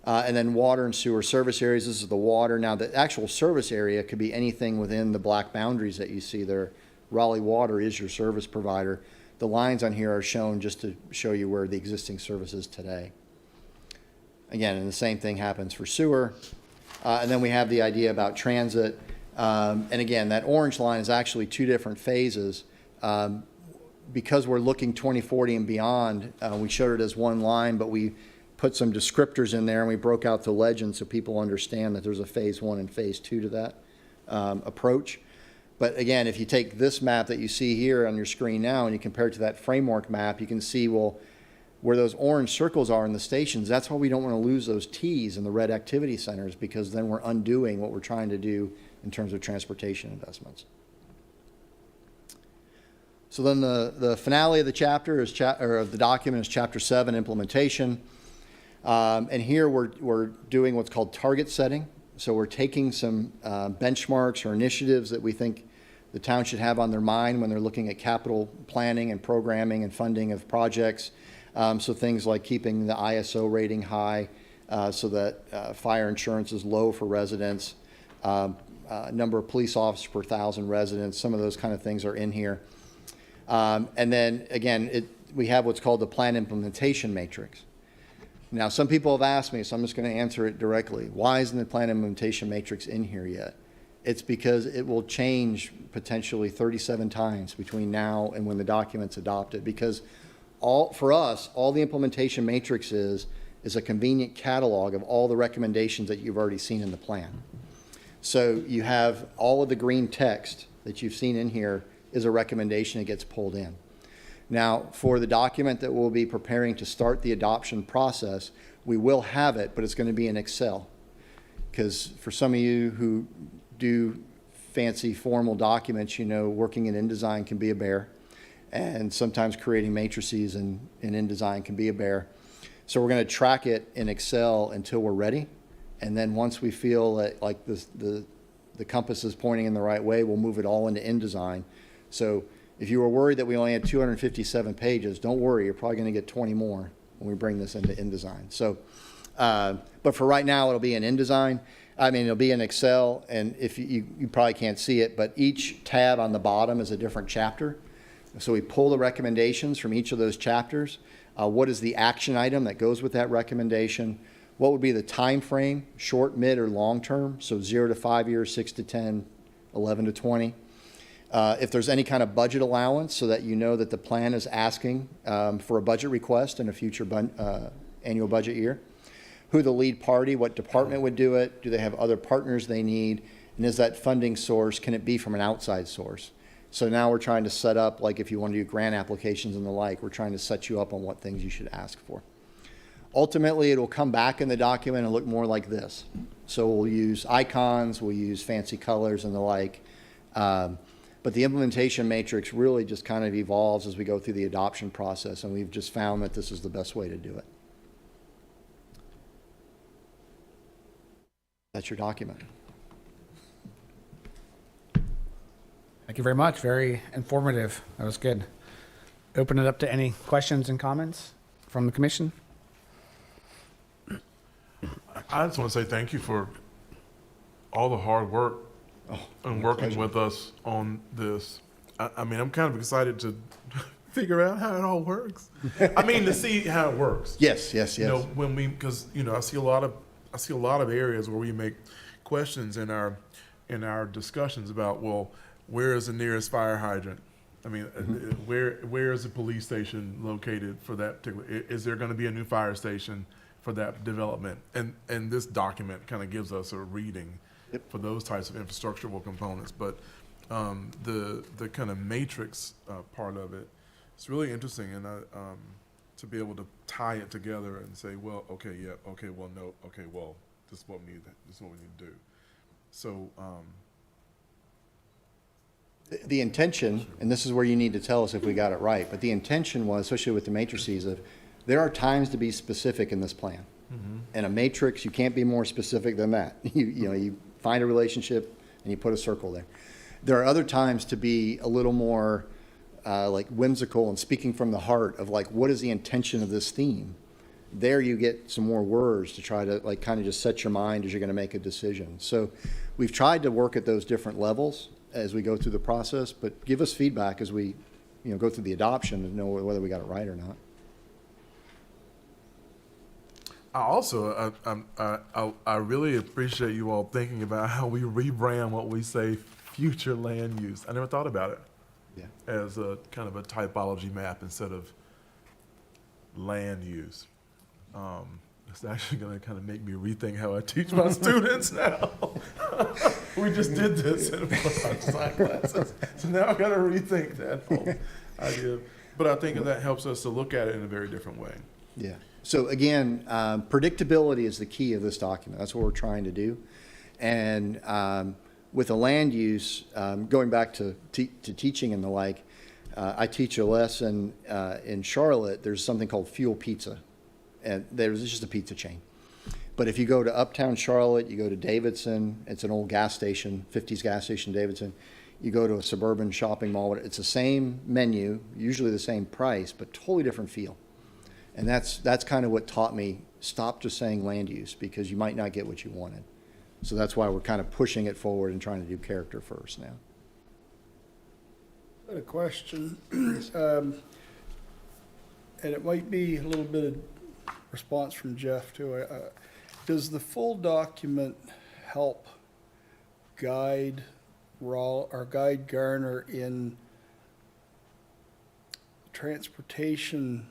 And then water and sewer service areas. This is the water. Now, the actual service area could be anything within the black boundaries that you see there. Raleigh Water is your service provider. The lines on here are shown just to show you where the existing service is today. Again, and the same thing happens for sewer. And then we have the idea about transit. And again, that orange line is actually two different phases. Because we're looking 2040 and beyond, we showed it as one line, but we put some descriptors in there and we broke out the legend so people understand that there's a phase 1 and phase 2 to that approach. But again, if you take this map that you see here on your screen now and you compare it to that framework map, you can see, well, where those orange circles are in the stations, that's why we don't want to lose those T's in the red activity centers, because then we're undoing what we're trying to do in terms of transportation investments. So then the finale of the chapter is of the document is Chapter 7, Implementation. And here we're doing what's called target setting. So we're taking some benchmarks or initiatives that we think the town should have on their mind when they're looking at capital planning and programming and funding of projects. So things like keeping the ISO rating high so that fire insurance is low for residents, number of police officers per 1,000 residents, some of those kind of things are in here. And then, again, we have what's called the plan implementation matrix. Now, some people have asked me, so I'm just going to answer it directly. Why isn't the plan implementation matrix in here yet? It's because it will change potentially 37 times between now and when the document's adopted. Because for us, all the implementation matrix is a convenient catalog of all the recommendations that you've already seen in the plan. So you have all of the green text that you've seen in here is a recommendation that gets pulled in. Now, for the document that we'll be preparing to start the adoption process, we will have it, but it's going to be in Excel. Because for some of you who do fancy formal documents, you know, working in InDesign can be a bear. And sometimes creating matrices in InDesign can be a bear. So we're going to track it in Excel until we're ready. And then once we feel that like the compass is pointing in the right way, we'll move it all into InDesign. So if you were worried that we only had 257 pages, don't worry, you're probably going to get 20 more when we bring this into InDesign. So, but for right now, it'll be in InDesign. I mean, it'll be in Excel, and if you probably can't see it, but each tab on the bottom is a different chapter. So we pull the recommendations from each of those chapters. What is the action item that goes with that recommendation? What would be the time frame, short, mid, or long term? So 0 to 5 years, 6 to 10, 11 to 20. If there's any kind of budget allowance so that you know that the plan is asking for a budget request in a future annual budget year. Who the lead party, what department would do it, do they have other partners they need, and is that funding source, can it be from an outside source? So now we're trying to set up, like if you want to do grant applications and the like, we're trying to set you up on what things you should ask for. Ultimately, it will come back in the document and look more like this. So we'll use icons, we'll use fancy colors and the like. But the implementation matrix really just kind of evolves as we go through the adoption process, and we've just found that this is the best way to do it. That's your document. Thank you very much. Very informative. That was good. Open it up to any questions and comments from the commission. I just want to say thank you for all the hard work and working pleasure. with us on this. I mean, I'm kind of excited to figure out how it all works. I mean, to see how it works. Yes, yes, yes. You know, when we, because you know, I see a lot of areas where we make questions in our discussions about, well, where is the nearest fire hydrant? I mean, where is the police station located for that particular? Is there going to be a new fire station for that development? And this document kind of gives us a reading for those types of infrastructural components. But the kind of matrix part of it, it's really interesting, and to be able to tie it together and say, well, okay, yeah, okay, well, no, okay, well, this is what we need. This is what we need to do. So. The intention, and this is where you need to tell us if we got it right, but the intention was, especially with the matrices, of there are times to be specific in this plan. Mm-hmm. And a matrix, you can't be more specific than that. You know, you find a relationship and you put a circle there. There are other times to be a little more like whimsical and speaking from the heart of like, what is the intention of this theme? There you get some more words to try to like kind of just set your mind as you're going to make a decision. So we've tried to work at those different levels as we go through the process, but give us feedback as we, you know, go through the adoption to know whether we got it right or not. I also, I really appreciate you all thinking about how we rebrand what we say future land use. I never thought about it as a kind of a typology map instead of land use. It's actually going to kind of make me rethink how I teach my students now. We just did this in one of our design classes, so now I've got to rethink that whole idea. But I think that helps us to look at it in a very different way. Yeah. So again, predictability is the key of this document. That's what we're trying to do. And with the land use, going back to teaching and the like, I teach a lesson in Charlotte. There's something called Fuel Pizza. And it's just a pizza chain. But if you go to Uptown Charlotte, you go to Davidson, it's an old gas station, 50s gas station, Davidson. You go to a suburban shopping mall, it's the same menu, usually the same price, but totally different feel. And that's kind of what taught me, stop just saying land use, because you might not get what you wanted. So that's why we're kind of pushing it forward and trying to do character first now. I had a question, and it might be a little bit response from Jeff too. Does the full document help guide guide Garner in transportation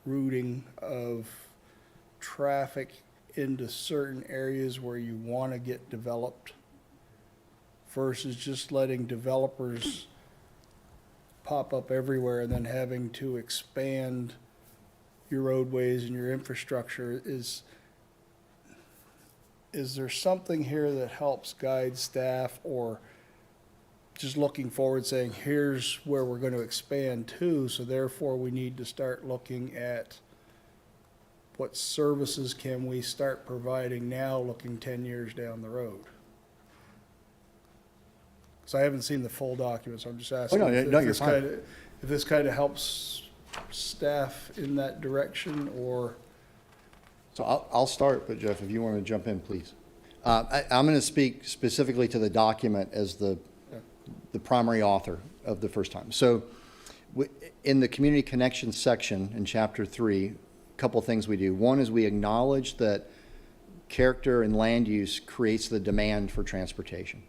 routing of traffic into certain areas where you want to get developed versus just letting developers pop up everywhere and then having to expand your roadways and your infrastructure? Is there something here that helps guide staff, or just looking forward saying, here's where we're going to expand to, so therefore we need to start looking at what services can we start providing now, looking 10 years down the road? So I haven't seen the full document, so I'm just asking no, if you're this fine. if this kind of helps staff in that direction, or, So I'll start, but Jeff, if you want to jump in, please. I'm going to speak specifically to the document as the primary author of the first time. So in the community connections section in chapter 3, a couple of things we do. One is we acknowledge that character and land use creates the demand for transportation.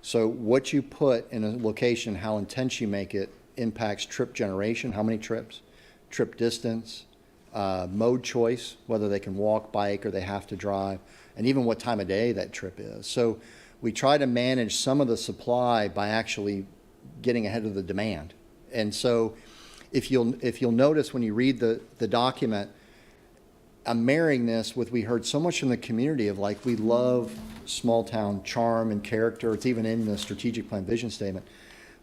So what you put in a location, how intense you make it, impacts trip generation, how many trips, trip distance, mode choice, whether they can walk, bike, or they have to drive, and even what time of day that trip is. So we try to manage some of the supply by actually getting ahead of the demand. And so if you'll notice when you read the document, I'm marrying this with, we heard so much from the community of like, we love small town charm and character. It's even in the strategic plan vision statement.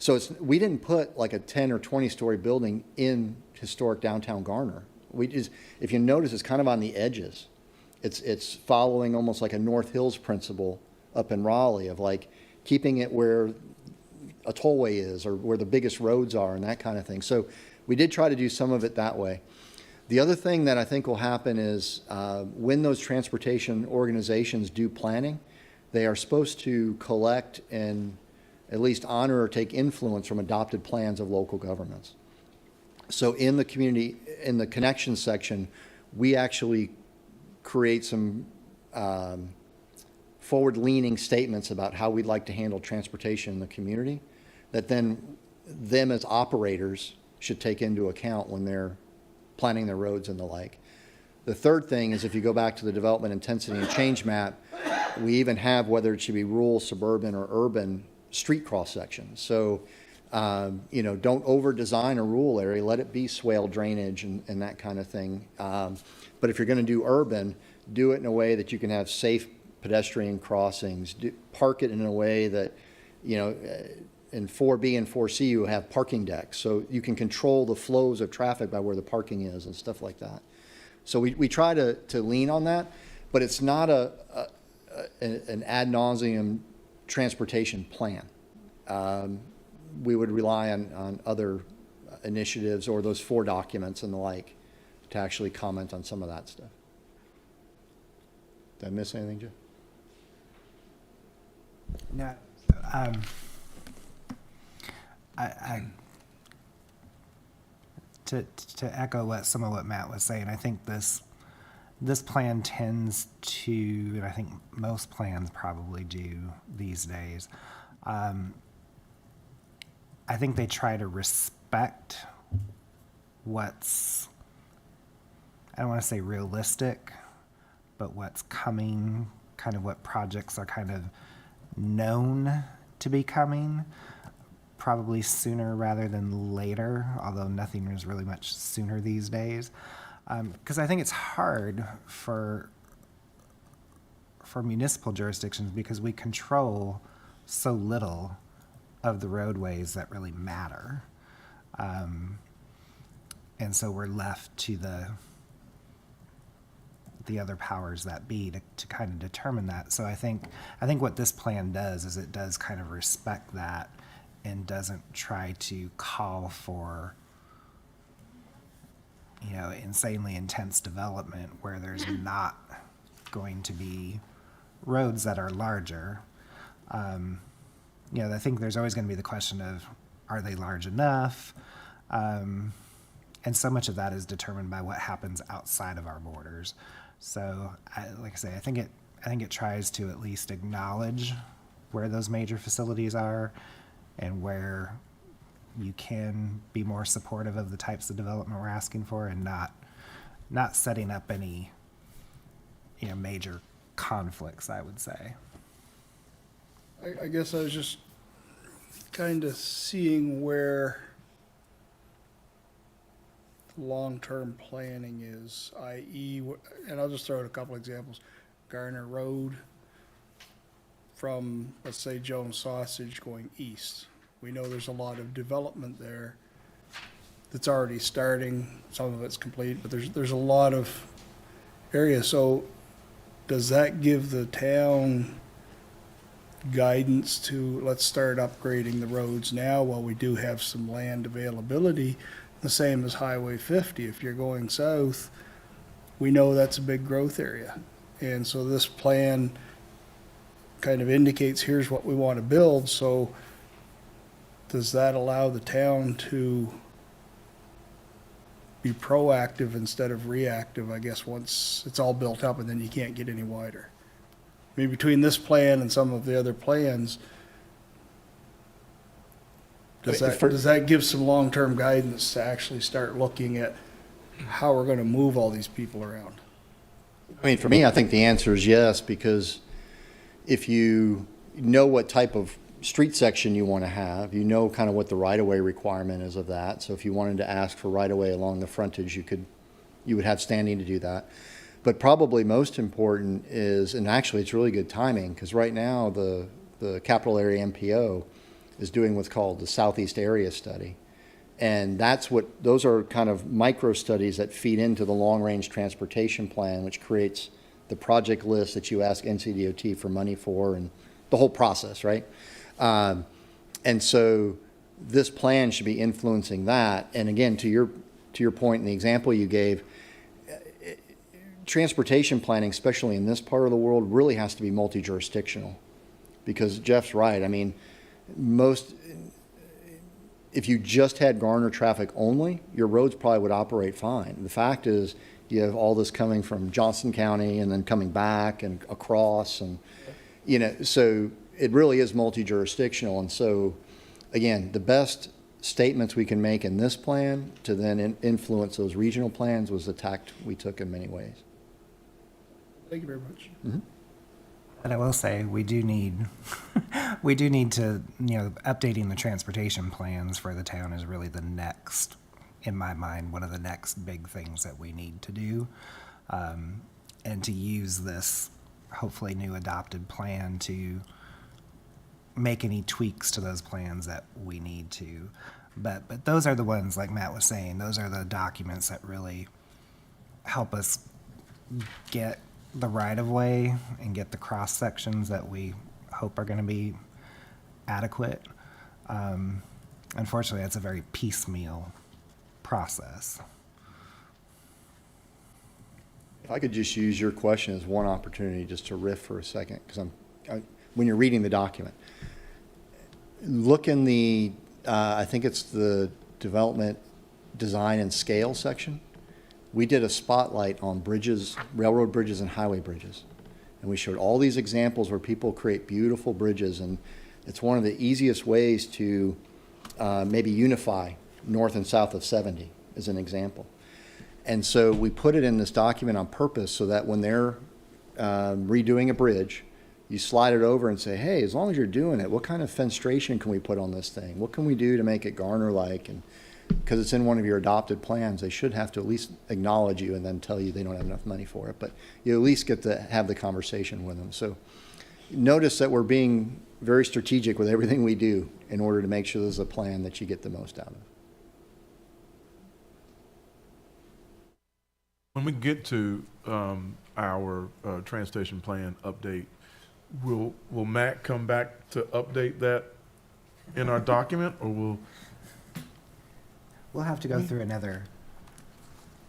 So we didn't put like a 10 or 20 story building in historic downtown Garner. If you notice, it's kind of on the edges. It's following almost like a North Hills principle up in Raleigh of like keeping it where a tollway is or where the biggest roads are and that kind of thing. So we did try to do some of it that way. The other thing that I think will happen is when those transportation organizations do planning, they are supposed to collect and at least honor or take influence from adopted plans of local governments. So in the community, in the connections section, we actually create some forward-leaning statements about how we'd like to handle transportation in the community that then them as operators should take into account when they're planning their roads and the like. The third thing is if you go back to the development intensity and change map, we even have whether it should be rural, suburban, or urban street cross sections. So, don't over-design a rural area. Let it be swale drainage and that kind of thing. But if you're going to do urban, do it in a way that you can have safe pedestrian crossings. Park it in a way that, in 4B and 4C, you have parking decks. So you can control the flows of traffic by where the parking is and stuff like that. So we try to lean on that, but it's not an ad nauseum transportation plan. We would rely on other initiatives or those 4 documents and the like to actually comment on some of that stuff. Did I miss anything, Jeff? No, to echo some of what Matt was saying, I think this plan tends to, and I think most plans probably do these days. I think they try to respect what's, I don't want to say realistic, but what's coming, kind of what projects are kind of known to be coming, probably sooner rather than later, although nothing is really much sooner these days. Because I think it's hard for municipal jurisdictions because we control so little of the roadways that really matter. And so we're left to the other powers that be to kind of determine that. So I think what this plan does is it does kind of respect that and doesn't try to call for, insanely intense development where there's not going to be roads that are larger. I think there's always going to be the question of, are they large enough? and so much of that is determined by what happens outside of our borders. So, like I say, I think it tries to at least acknowledge where those major facilities are and where you can be more supportive of the types of development we're asking for, and not setting up any, major conflicts, I would say. I guess I was just kind of seeing where long-term planning is, i.e., and I'll just throw out a couple examples. Garner Road from, let's say, Jones Sausage going east. We know there's a lot of development there that's already starting. Some of it's complete, but there's a lot of area. So does that give the town guidance to, let's start upgrading the roads now while we do have some land availability? The same as Highway 50. If you're going south, we know that's a big growth area. And so this plan kind of indicates, here's what we want to build. So does that allow the town to be proactive instead of reactive, I guess, once it's all built up and then you can't get any wider? I mean, between this plan and some of the other plans, does that give some long-term guidance to actually start looking at how we're going to move all these people around? I mean, for me, I think the answer is yes, because if you know what type of street section you want to have, you know kind of what the right-of-way requirement is of that. So if you wanted to ask for right-of-way along the frontage, you would have standing to do that. But probably most important is, and actually it's really good timing, because right now the capital area MPO is doing what's called the Southeast Area Study. And those are kind of micro studies that feed into the long-range transportation plan, which creates the project list that you ask NCDOT for money for, and the whole process, right? And so this plan should be influencing that. And again, to your point in the example you gave, transportation planning, especially in this part of the world, really has to be multi-jurisdictional, because Jeff's right. I mean, if you just had Garner traffic only, your roads probably would operate fine. The fact is, you have all this coming from Johnson County and then coming back and across, and so it really is multi-jurisdictional. And so, again, the best statements we can make in this plan to then influence those regional plans was the tact we took in many ways. Thank you very much. Mm-hmm. But I will say, we do need to, updating the transportation plans for the town is really the next, in my mind, one of the next big things that we need to do. And to use this hopefully new adopted plan to make any tweaks to those plans that we need to. But those are the ones, like Matt was saying, those are the documents that really help us get the right-of-way and get the cross-sections that we hope are going to be adequate. Unfortunately, it's a very piecemeal process. If I could just use your question as one opportunity just to riff for a second, because when you're reading the document, look in the, I think it's the development design and scale section. We did a spotlight on bridges, railroad bridges and highway bridges. And we showed all these examples where people create beautiful bridges, and it's one of the easiest ways to maybe unify north and south of 70 as an example. And so we put it in this document on purpose so that when they're redoing a bridge, you slide it over and say, hey, as long as you're doing it, what kind of fenestration can we put on this thing? What can we do to make it Garner-like? And because it's in one of your adopted plans, they should have to at least acknowledge you and then tell you they don't have enough money for it. But you at least get to have the conversation with them. So notice that we're being very strategic with everything we do in order to make sure there's a plan that you get the most out of. When we get to our train station plan update, will Matt come back to update that in our document, or will? We'll have to go through another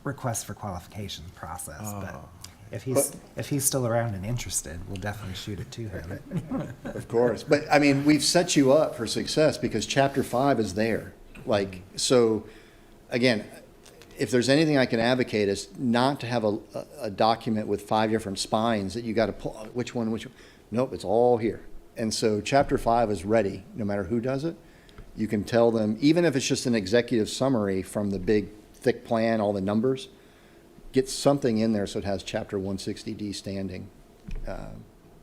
request for qualification process, but if he's still around and interested, we'll definitely shoot it to him. Of course. But I mean, we've set you up for success because chapter 5 is there. So again, if there's anything I can advocate is not to have a document with 5 different spines that you got to pull, which one. Nope, it's all here. And so chapter 5 is ready, no matter who does it. You can tell them, even if it's just an executive summary from the big thick plan, all the numbers, get something in there so it has chapter 160D standing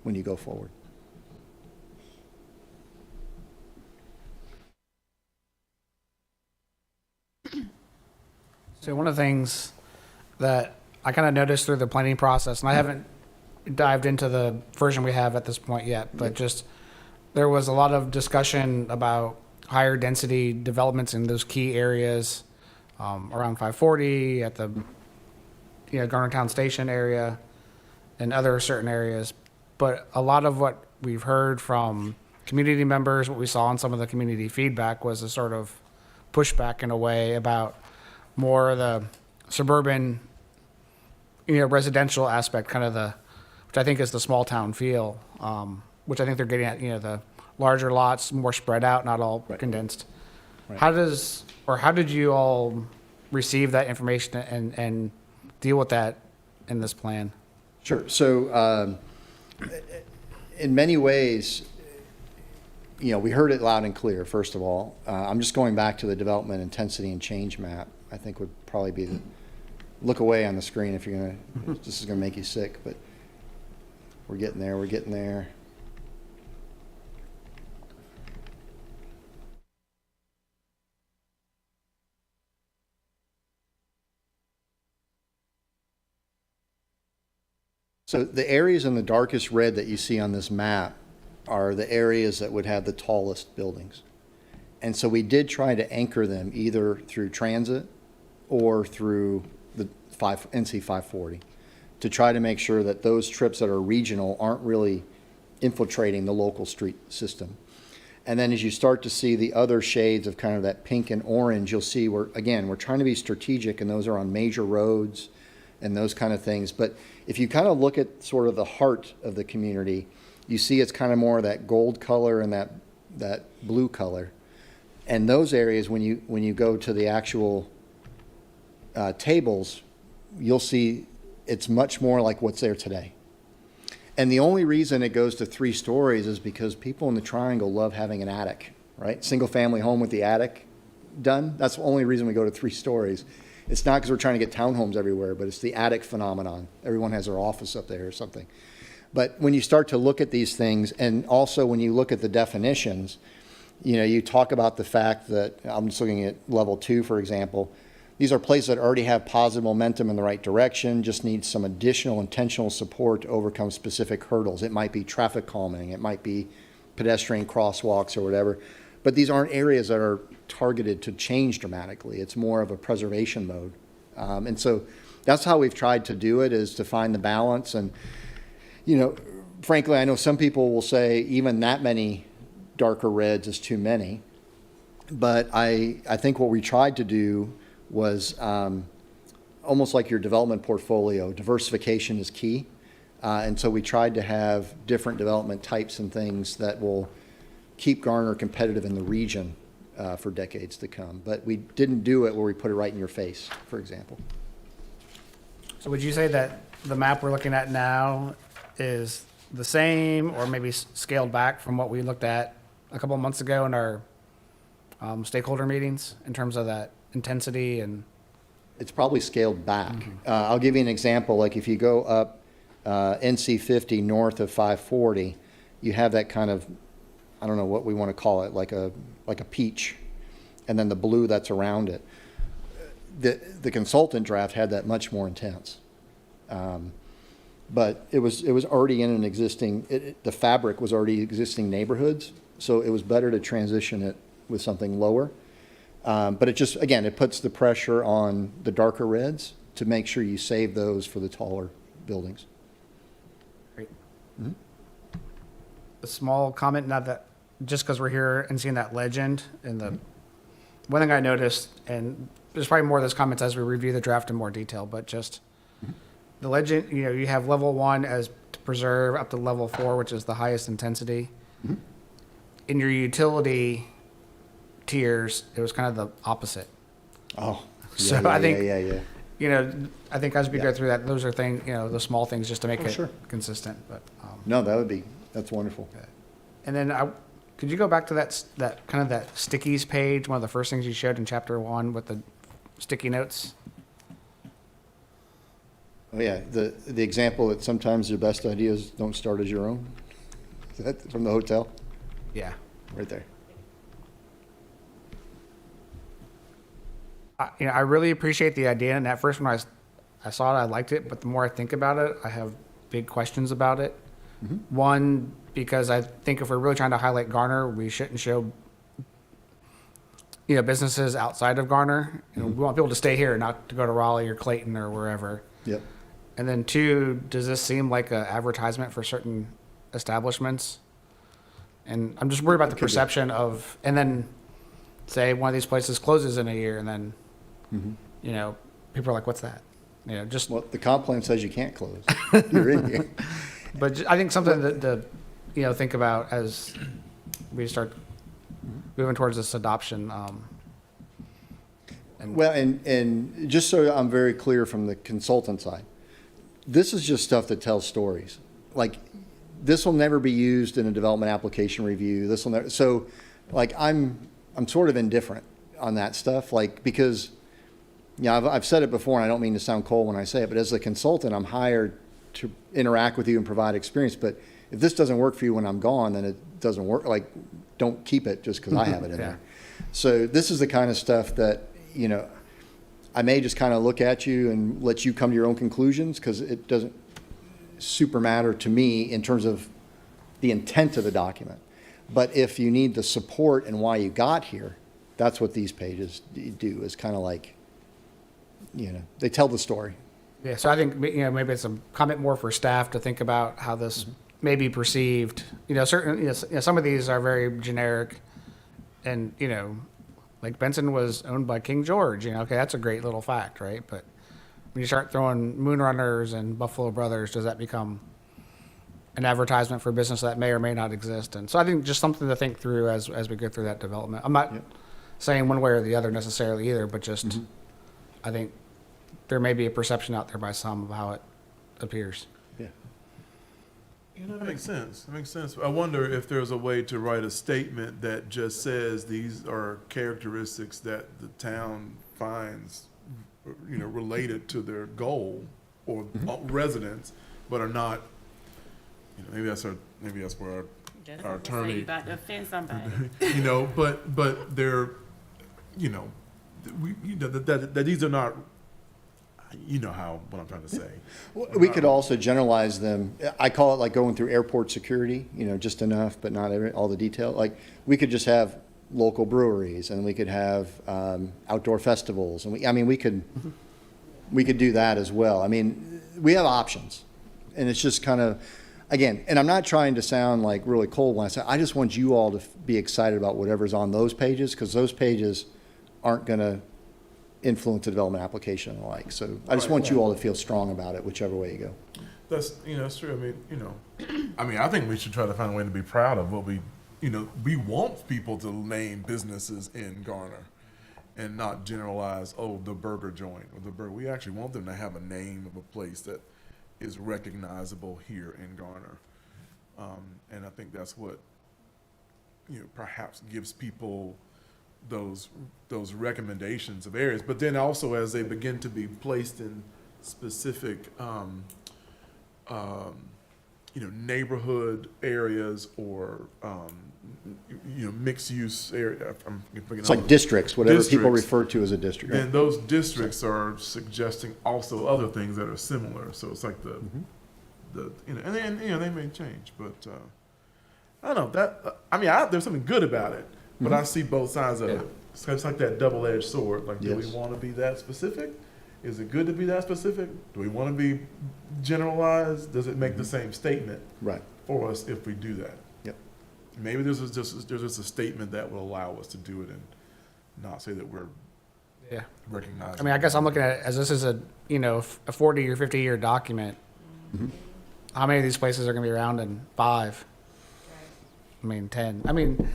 when you go forward. So one of the things that I kind of noticed through the planning process, and I haven't dived into the version we have at this point yet, but just there was a lot of discussion about higher density developments in those key areas around 540 at the Garner Town Station area and other certain areas. But a lot of what we've heard from community members, what we saw in some of the community feedback was a sort of pushback in a way about more of the suburban, residential aspect, kind of which I think is the small town feel, which I think they're getting at, the larger lots, more spread out, not all condensed. Right. How did you all receive that information and deal with that in this plan? Sure. So in many ways, we heard it loud and clear, first of all. I'm just going back to the development intensity and change map. I think would probably be look away on the screen if you're going to, this is going to make you sick, but we're getting there. We're getting there. So the areas in the darkest red that you see on this map are the areas that would have the tallest buildings. And so we did try to anchor them either through transit or through the NC 540 to try to make sure that those trips that are regional aren't really infiltrating the local street system. And then as you start to see the other shades of kind of that pink and orange, you'll see we're trying to be strategic, and those are on major roads and those kind of things. But if you kind of look at sort of the heart of the community, you see it's kind of more of that gold color and that blue color. And those areas, when you go to the actual tables, you'll see it's much more like what's there today. And the only reason it goes to 3 stories is because people in the triangle love having an attic, right? Single family home with the attic done. That's the only reason we go to 3 stories. It's not because we're trying to get townhomes everywhere, but it's the attic phenomenon. Everyone has their office up there or something. But when you start to look at these things, and also when you look at the definitions, you talk about the fact that, I'm just looking at level 2, for example, these are places that already have positive momentum in the right direction, just need some additional intentional support to overcome specific hurdles. It might be traffic calming, it might be pedestrian crosswalks or whatever, but these aren't areas that are targeted to change dramatically. It's more of a preservation mode. And so that's how we've tried to do it, is to find the balance. And, frankly, I know some people will say even that many darker reds is too many, but I think what we tried to do was almost like your development portfolio. Diversification is key. And so we tried to have different development types and things that will keep Garner competitive in the region for decades to come. But we didn't do it where we put it right in your face, for example. So would you say that the map we're looking at now is the same or maybe scaled back from what we looked at a couple of months ago in our stakeholder meetings in terms of that intensity? And it's probably scaled back. I'll give you an example. Like if you go up NC 50 north of 540, you have that kind of, I don't know what we want to call it, like a peach, and then the blue that's around it. The consultant draft had that much more intense. But it was already in an existing, the fabric was already existing neighborhoods, so it was better to transition it with something lower. But it just, again, it puts the pressure on the darker reds to make sure you save those for the taller buildings. great. A small comment, not that, just because we're here and seeing that legend, and the one thing I noticed, and there's probably more of those comments as we review the draft in more detail, but just the legend, you have level 1 as to preserve up to level 4, which is the highest intensity. In your utility tiers, it was kind of the opposite. Oh, So Yeah, I think, Yeah, yeah. you know, I think as we go Yeah. through that, those are things, you know, the small things just to make Oh, it sure. consistent, but, No, that's wonderful. and then could you go back to that kind of that stickies page, one of the first things you showed in chapter 1 with the sticky notes? Oh, yeah, the example that sometimes your best ideas don't start as your own. Is that from the hotel? Yeah. Right there. You know, I really appreciate the idea, and at first when I saw it, I liked it, but the more I think about it, I have big questions about it. One, because I think if we're really trying to highlight Garner, we shouldn't show, you know, businesses outside of Garner. You know, we want people to stay here, not to go to Raleigh or Clayton or wherever. Yep. And then two, does this seem like an advertisement for certain establishments? And I'm just worried about the Could be. perception of, and then say one of these places closes in a year, and then, you know, people are like, what's that? You know, just, Well, the comp plan says you can't close. You're in here. but I think something to, you know, think about as we start moving towards this adoption. Well, and just so I'm very clear from the consultant side, this is just stuff that tells stories. Like, this will never be used in a development application review. This will never, so, like, I'm sort of indifferent on that stuff, like, because, you know, I've said it before, and I don't mean to sound cold when I say it, but as a consultant, I'm hired to interact with you and provide experience. But if this doesn't work for you when I'm gone, then it doesn't work. Like, don't keep it just because I have it in Yeah. there. So this is the kind of stuff that, you know, I may just kind of look at you and let you come to your own conclusions, because it doesn't super matter to me in terms of the intent of the document. But if you need the support and why you got here, that's what these pages do, is kind of like, you know, they tell the story. Yeah, so I think, you know, maybe it's a comment more for staff to think about how this may be perceived. You know, certain, you know, some of these are very generic, and, you know, like Benson was owned by King George, you know, okay, that's a great little fact, right? But when you start throwing Moonrunners and Buffalo Brothers, does that become an advertisement for a business that may or may not exist? And so I think just something to think through as we go through that development. I'm not saying one way or the other necessarily either, but just, I think there may be a perception out there by some of how it appears. Yeah. Yeah, that makes sense. That makes sense. I wonder if there's a way to write a statement that just says these are characteristics that the town finds, you know, related to their goal or residents, but are not. You know, maybe that's where our attorney. About to offend somebody. You know, but they're, you know, that these are not. You know what I'm trying to say. We could also generalize them. I call it like going through airport security, you know, just enough, but not all the detail. Like, we could just have local breweries, and we could have outdoor festivals, and we could do that as well. I mean, we have options, and it's just kind of, again, and I'm not trying to sound like really cold when I say, I just want you all to be excited about whatever's on those pages, because those pages aren't going to influence the development application and the like. So I just want you all to feel strong about it, whichever way you go. That's, you know, that's true. I mean, you know, I think we should try to find a way to be proud of what we, you know, we want people to name businesses in Garner and not generalize, oh, the burger joint or the burger. We actually want them to have a name of a place that is recognizable here in Garner. And I think that's what, you know, perhaps gives people those recommendations of areas, but then also as they begin to be placed in specific, you know, neighborhood areas or, you know, mixed use area. It's like districts, whatever people Districts. refer to as a district. Then those districts are suggesting also other things that are similar. So it's like the you know, and then, you know, they may change, but I don't know that. There's something good about it. But I see both sides of it. So it's like that double-edged sword. Like, do we Yes. want to be that specific? Is it good to be that specific? Do we want to be generalized? Does it make the same statement Right. for us if we do that? Yep. Maybe there's just a statement that will allow us to do it and not say that we're Yeah. recognizing. I mean, I guess I'm looking at it as this is a, you know, a 40 or 50 year document. How many of these places are going to be around in 5? I mean, 10. I mean,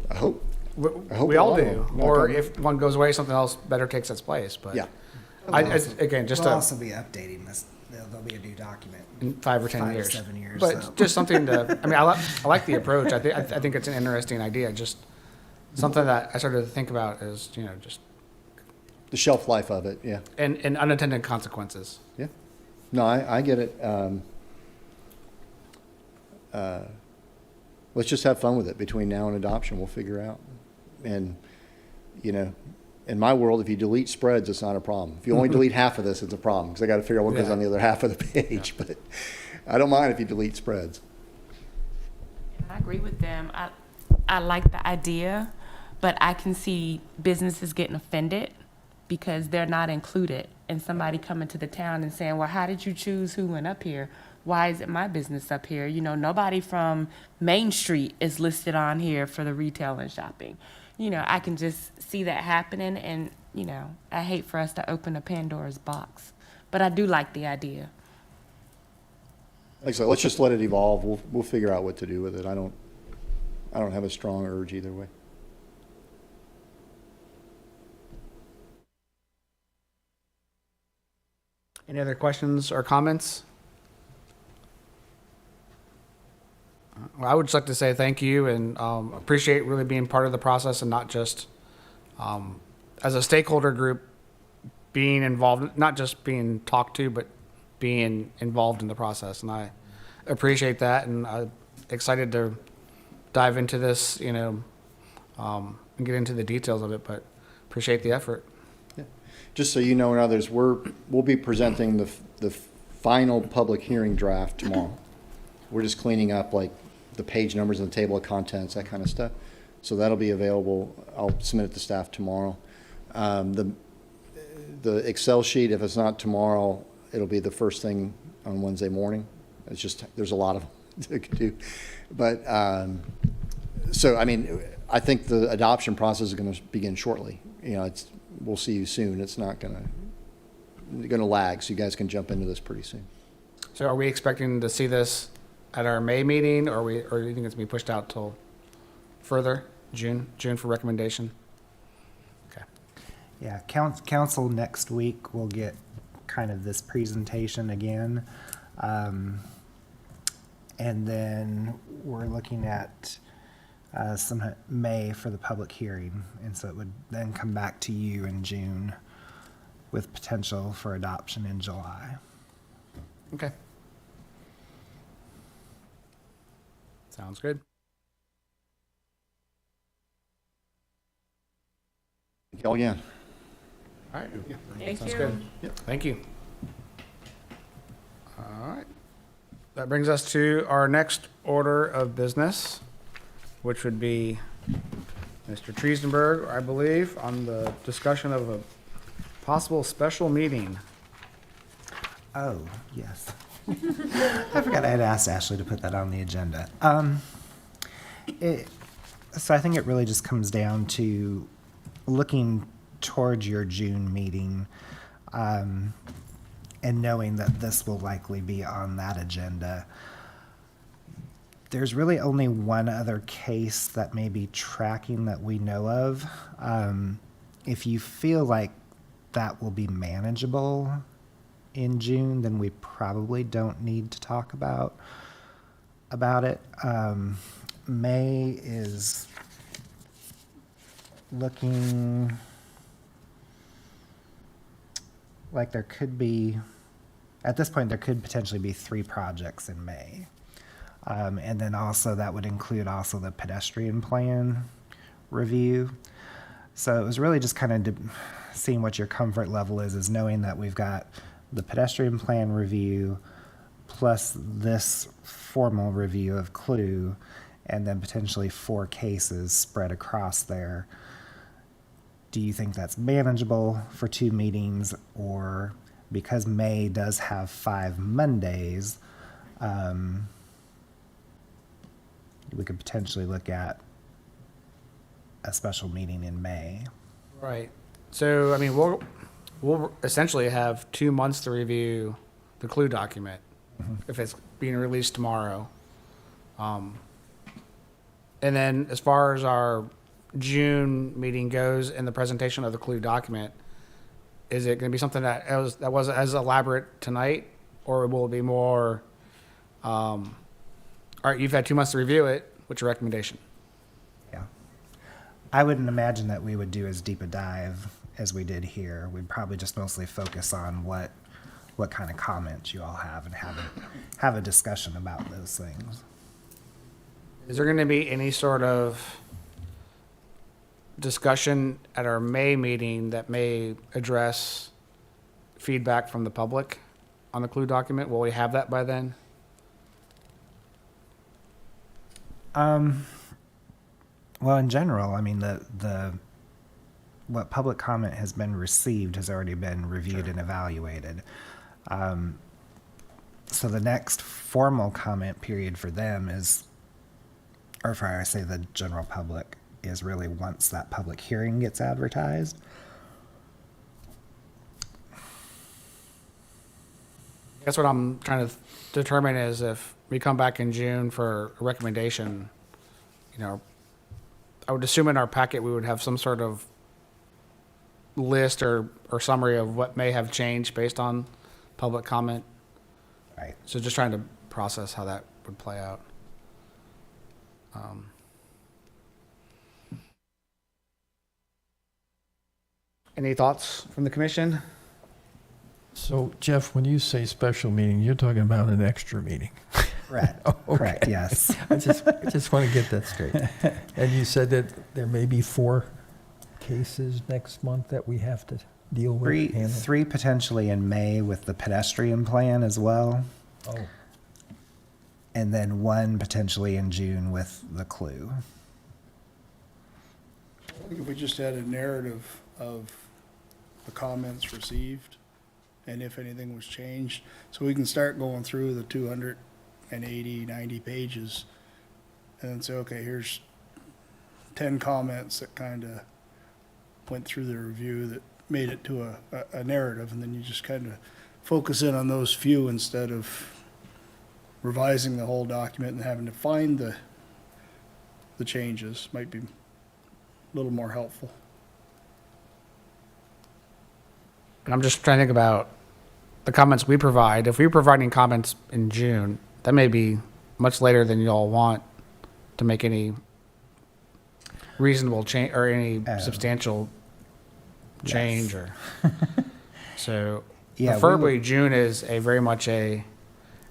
I hope. I hope We all a lot of do. them. Or Okay. if one goes away, something else better takes its place, but. Yeah. Again, just We'll a, also be updating this. There'll be a new document. in 5 or 10 5 to years. 7 years, But so. just something to, I mean, I like the approach. I think it's an interesting idea, just something that I started to think about is, just, The shelf life of it, yeah. and unintended consequences. Yeah. No, I get it. Let's just have fun with it between now and adoption. We'll figure out. And, in my world, if you delete spreads, it's not a problem. If you only delete half of this, it's a problem because I got to figure out what goes Yeah. on the other half of the page. But I don't mind if you delete spreads. I agree with them. I like the idea, but I can see businesses getting offended because they're not included, and somebody coming to the town and saying, well, how did you choose who went up here? Why is it my business up here? Nobody from Main Street is listed on here for the retail and shopping. I can just see that happening, and, I hate for us to open a Pandora's box. But I do like the idea. Like I said, let's just let it evolve. We'll figure out what to do with it. I don't have a strong urge either way. Any other questions or comments? Well, I would just like to say thank you and appreciate really being part of the process and not just as a stakeholder group being involved, not just being talked to, but being involved in the process. And I appreciate that, and I'm excited to dive into this, and get into the details of it, but appreciate the effort. Just so you know and others, we'll be presenting the final public hearing draft tomorrow. We're just cleaning up like the page numbers and the table of contents, that kind of stuff. So that'll be available. I'll submit it to staff tomorrow. The Excel sheet, if it's not tomorrow, it'll be the first thing on Wednesday morning. It's just, there's a lot of to do. But, so, I mean, I think the adoption process is going to begin shortly. We'll see you soon. It's not going to lag, so you guys can jump into this pretty soon. So are we expecting to see this at our May meeting, or do you think it's going to be pushed out till further, June for recommendation? Okay. Yeah, council next week will get kind of this presentation again. And then we're looking at some May for the public hearing. And so it would then come back to you in June with potential for adoption in July. Okay. Sounds good. Thank you all again. All right. Thank Sounds you. good. Thank you. All right. That brings us to our next order of business, which would be Mr. Triesenberg, I believe, on the discussion of a possible special meeting. Oh, yes. I forgot I had asked Ashley to put that on the agenda. So I think it really just comes down to looking towards your June meeting, and knowing that this will likely be on that agenda. There's really only one other case that may be tracking that we know of. If you feel like that will be manageable in June, then we probably don't need to talk about it. May is looking like there could be, at this point, there could potentially be 3 projects in May. And then also that would include also the pedestrian plan review. So it was really just kind of seeing what your comfort level is knowing that we've got the pedestrian plan review plus this formal review of Clue, and then potentially 4 cases spread across there. Do you think that's manageable for 2 meetings, or because May does have 5 Mondays, we could potentially look at a special meeting in May? Right. So, I mean, we'll essentially have 2 months to review the Clue document if it's being released tomorrow. And then as far as our June meeting goes in the presentation of the clue document, is it going to be something that wasn't as elaborate tonight, or will it be more? All right, you've had 2 months to review it. What's your recommendation? Yeah. I wouldn't imagine that we would do as deep a dive as we did here. We'd probably just mostly focus on what kind of comments you all have and have a discussion about those things. Is there going to be any sort of discussion at our May meeting that may address feedback from the public on the clue document? Will we have that by then? Well, in general, I mean, the what public comment has been received has already been reviewed and evaluated. So the next formal comment period for them is, or for I say the general public, is really once that public hearing gets advertised. That's what I'm trying to determine is if we come back in June for a recommendation, I would assume in our packet we would have some sort of list or summary of what may have changed based on public comment. Right. So just trying to process how that would play out. Any thoughts from the commission? So Jeff, when you say special meeting, you're talking about an extra meeting. Correct. Oh, okay. Correct. Yes. I just want to get that straight. And you said that there may be 4 cases next month that we have to deal with? handle? Three potentially in May with the pedestrian plan as well. Oh, And then 1 potentially in June with the clue. I think if we just had a narrative of the comments received and if anything was changed, so we can start going through the 280, 90 pages and then say, okay, here's 10 comments that kind of went through the review that made it to a narrative, and then you just kind of focus in on those few instead of revising the whole document and having to find the changes. Might be a little more helpful. And I'm just trying to think about the comments we provide. If we're providing comments in June, that may be much later than you all want to make any reasonable change or any substantial change or so Yeah, preferably June is a very much a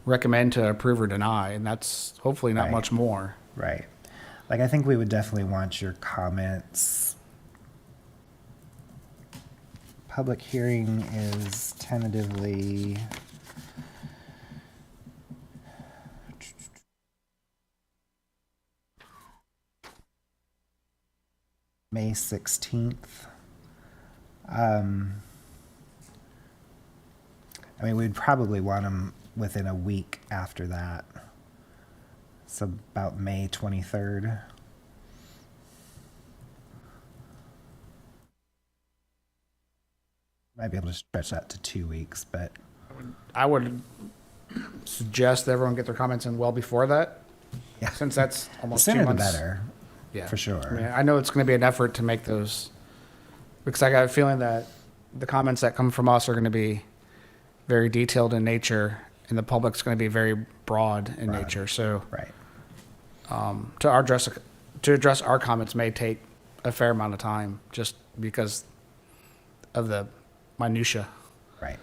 recommend to approve or deny, and that's hopefully not Right. much more. Right. Like, I think we would definitely want your comments. Public hearing is tentatively May 16th. I mean, we'd probably want them within a week after that. So about May 23rd. Might be able to stretch that to 2 weeks, but I would suggest that everyone get their comments in well before that, yeah, since that's the almost 2 sooner the months. better, Yeah, for sure. I mean, I know it's going to be an effort to make those, because I got a feeling that the comments that come from us are going to be very detailed in nature, and the public's going to be very broad in Broad. nature. So Right. to address our comments may take a fair amount of time, just because of the minutia. Right.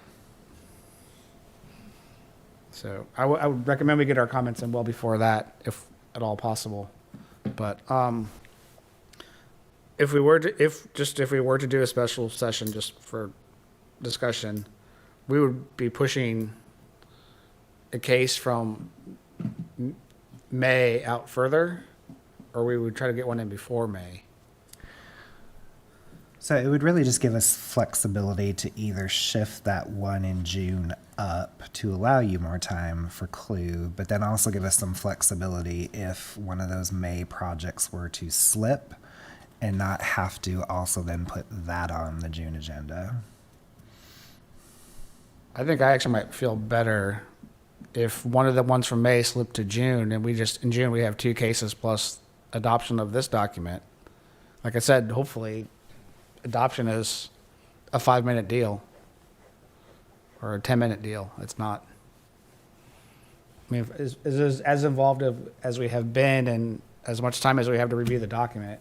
So I would recommend we get our comments in well before that, if at all possible. But if we were to do a special session just for discussion, we would be pushing a case from May out further, or we would try to get one in before May. So it would really just give us flexibility to either shift that one in June up to allow you more time for clue, but then also give us some flexibility if one of those May projects were to slip and not have to also then put that on the June agenda. I think I actually might feel better if one of the ones from May slipped to June, and in June we have 2 cases plus adoption of this document. like I said, hopefully adoption is a 5-minute deal or a 10-minute deal. It's not. I mean, is as involved as we have been and as much time as we have to review the document.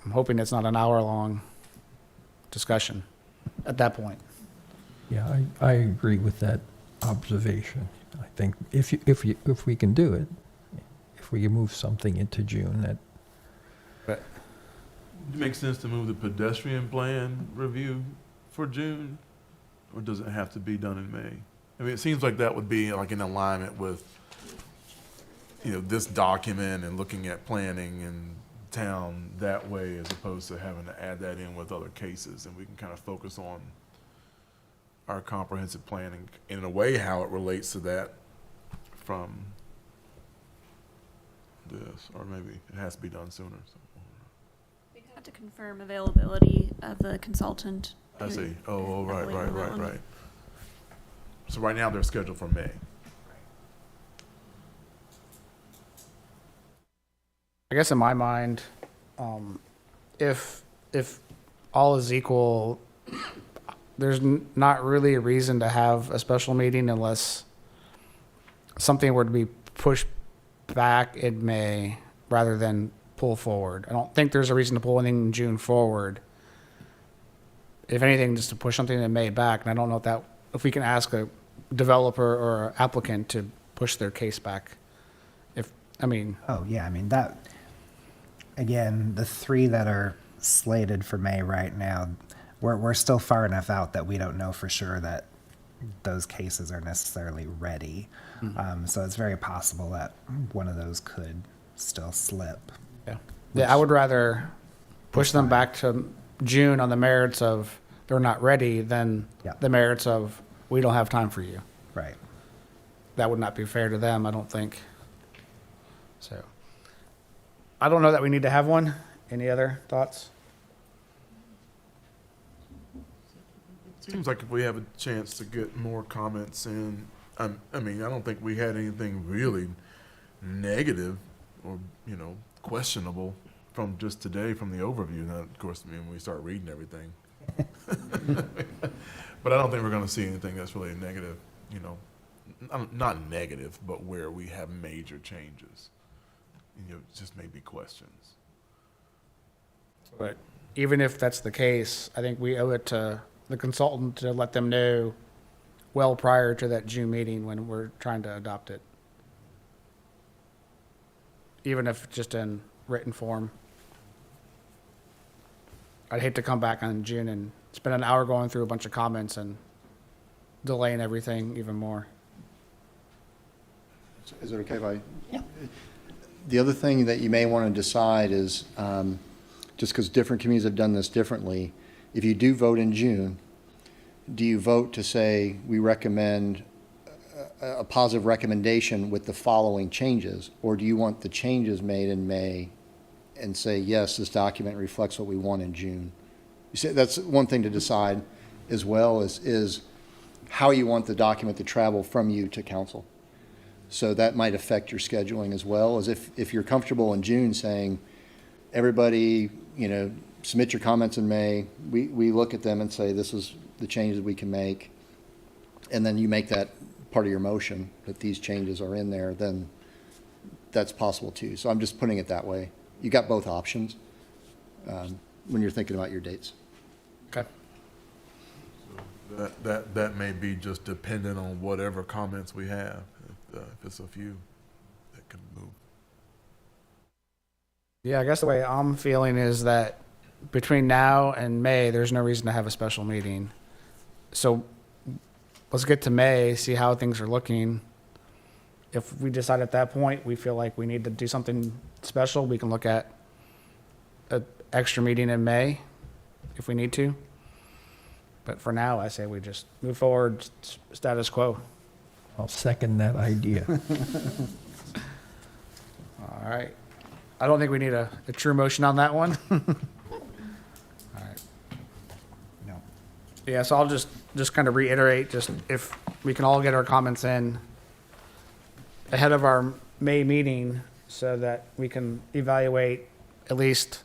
I'm hoping it's not an hour-long discussion at that point. Yeah, I agree with that observation. I think if we can do it, if we can move something into June, that, But It makes sense to move the pedestrian plan review for June, or does it have to be done in May? I mean, it seems like that would be like in alignment with, you know, this document and looking at planning and town that way as opposed to having to add that in with other cases, and we can kind of focus on our comprehensive planning in a way how it relates to that from this, or maybe it has to be done sooner. So. We have to confirm availability of the consultant. I who- see. Oh, I right, believe right, on that right, one. right. So right now they're scheduled for May. I guess in my mind, if all is equal, there's not really a reason to have a special meeting unless something were to be pushed back in May rather than pull forward. I don't think there's a reason to pull anything in June forward. If anything, just to push something in May back, and I don't know if we can ask a developer or applicant to push their case back. Oh, yeah, I mean, that, again, the 3 that are slated for May right now, we're still far enough out that we don't know for sure that those cases are necessarily ready. So it's very possible that one of those could still slip. Yeah, I would rather push them back to June on the merits of they're not ready than Yeah. the merits of we don't have time for you. Right. That would not be fair to them, I don't think. So, I don't know that we need to have one. Any other thoughts? Seems like if we have a chance to get more comments in, I mean, I don't think we had anything really negative or, you know, questionable from just today from the overview. Now, of course, I mean, when we start reading everything. But I don't think we're going to see anything that's really negative, you know, not negative, but where we have major changes. You know, just maybe questions. But even if that's the case, I think we owe it to the consultant to let them know well prior to that June meeting when we're trying to adopt it. Even if just in written form. I'd hate to come back on June and spend an hour going through a bunch of comments and delaying everything even more. Is it okay if I? Yeah. The other thing that you may want to decide is, just because different communities have done this differently, if you do vote in June, do you vote to say we recommend a positive recommendation with the following changes? Or do you want the changes made in May and say, yes, this document reflects what we want in June? You see, that's one thing to decide as well is how you want the document to travel from you to council. So that might affect your scheduling as well, as if you're comfortable in June saying, everybody, you know, submit your comments in May. We look at them and say, this is the changes we can make. And then you make that part of your motion, that these changes are in there, then that's possible too. So I'm just putting it that way. You got both options when you're thinking about your dates. Okay. That may be just dependent on whatever comments we have. If it's a few, that can move. Yeah, I guess the way I'm feeling is that between now and May, there's no reason to have a special meeting. So let's get to May, see how things are looking. If we decide at that point we feel like we need to do something special, we can look at an extra meeting in May if we need to. But for now, I say we just move forward, status quo. I'll second that idea. All right. I don't think we need a true motion on that one. All right. No. Yeah, so I'll just kind of reiterate, just if we can all get our comments in ahead of our May meeting so that we can evaluate at least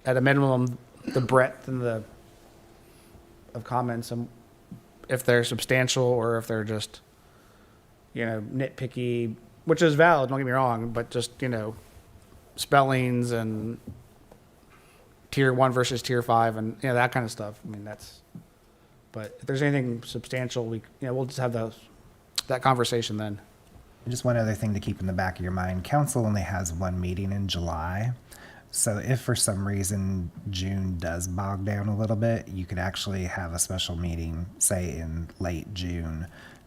at a minimum, the breadth and the of comments, and if they're substantial or if they're just, nitpicky, which is valid, don't get me wrong, but just, spellings and tier 1 versus tier 5 and, that kind of stuff. I mean, but if there's anything substantial, we'll just have that conversation then. Just one other thing to keep in the back of your mind, council only has one meeting in July. So if for some reason June does bog down a little bit, you could actually have a special meeting, say in late June,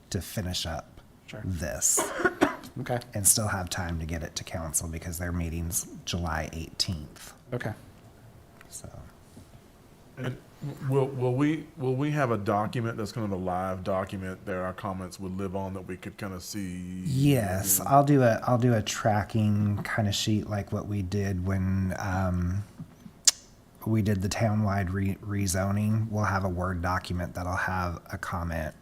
to finish up this Okay. and still have time to get it to council because their meeting's July 18th. Okay. So And will we have a document that's kind of a live document that our comments would live on that we could kind of see? yes, I'll do a tracking kind of sheet like what we did when we did the townwide rezoning. We'll have a Word document that'll have a comment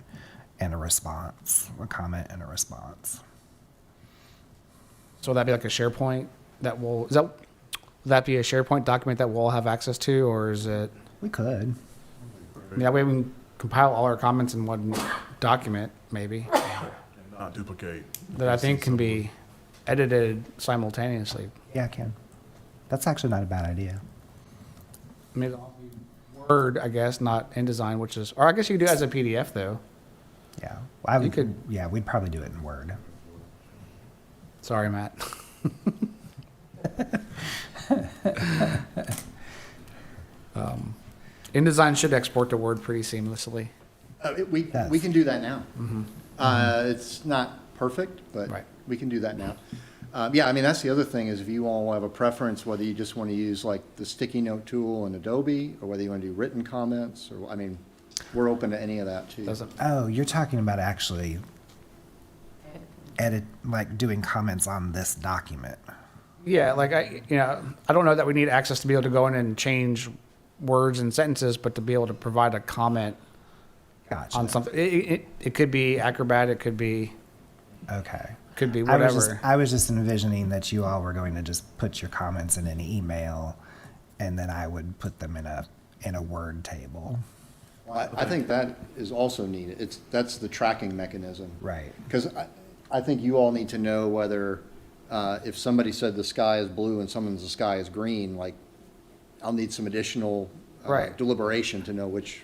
and a response, a response. So would that be like a SharePoint will that be a SharePoint document that we'll all have access to, or is it? We could. That way we can compile all our comments in one document, maybe, And not duplicate. that I think can be edited simultaneously. Yeah, I can. That's actually not a bad idea. I mean, it'll be Word, I guess, not InDesign, or I guess you could do it as a PDF though. Yeah. Well, You could- Yeah, we'd probably do it in Word. Sorry, Matt. InDesign should export to Word pretty seamlessly. We Yes. can do that now. It's not perfect, but Right. we can do that now. Yeah, I mean, that's the other thing, is if you all have a preference, whether you just want to use like the sticky note tool in Adobe, or whether you want to do written comments, or, I mean, we're open to any of that too. Doesn't, Oh, you're talking about actually like doing comments on this document. yeah, like I don't know that we need access to be able to go in and change words and sentences, but to be able to provide a comment Gotcha. on something. It could be Acrobat, it could be Okay. whatever. I was just envisioning that you all were going to just put your comments in an email, and then I would put them in a Word table. Well, I think that is also needed. That's the tracking mechanism. Right. Because I think you all need to know whether, if somebody said the sky is blue and someone's the sky is green, like, I'll need some additional Right. deliberation to know which,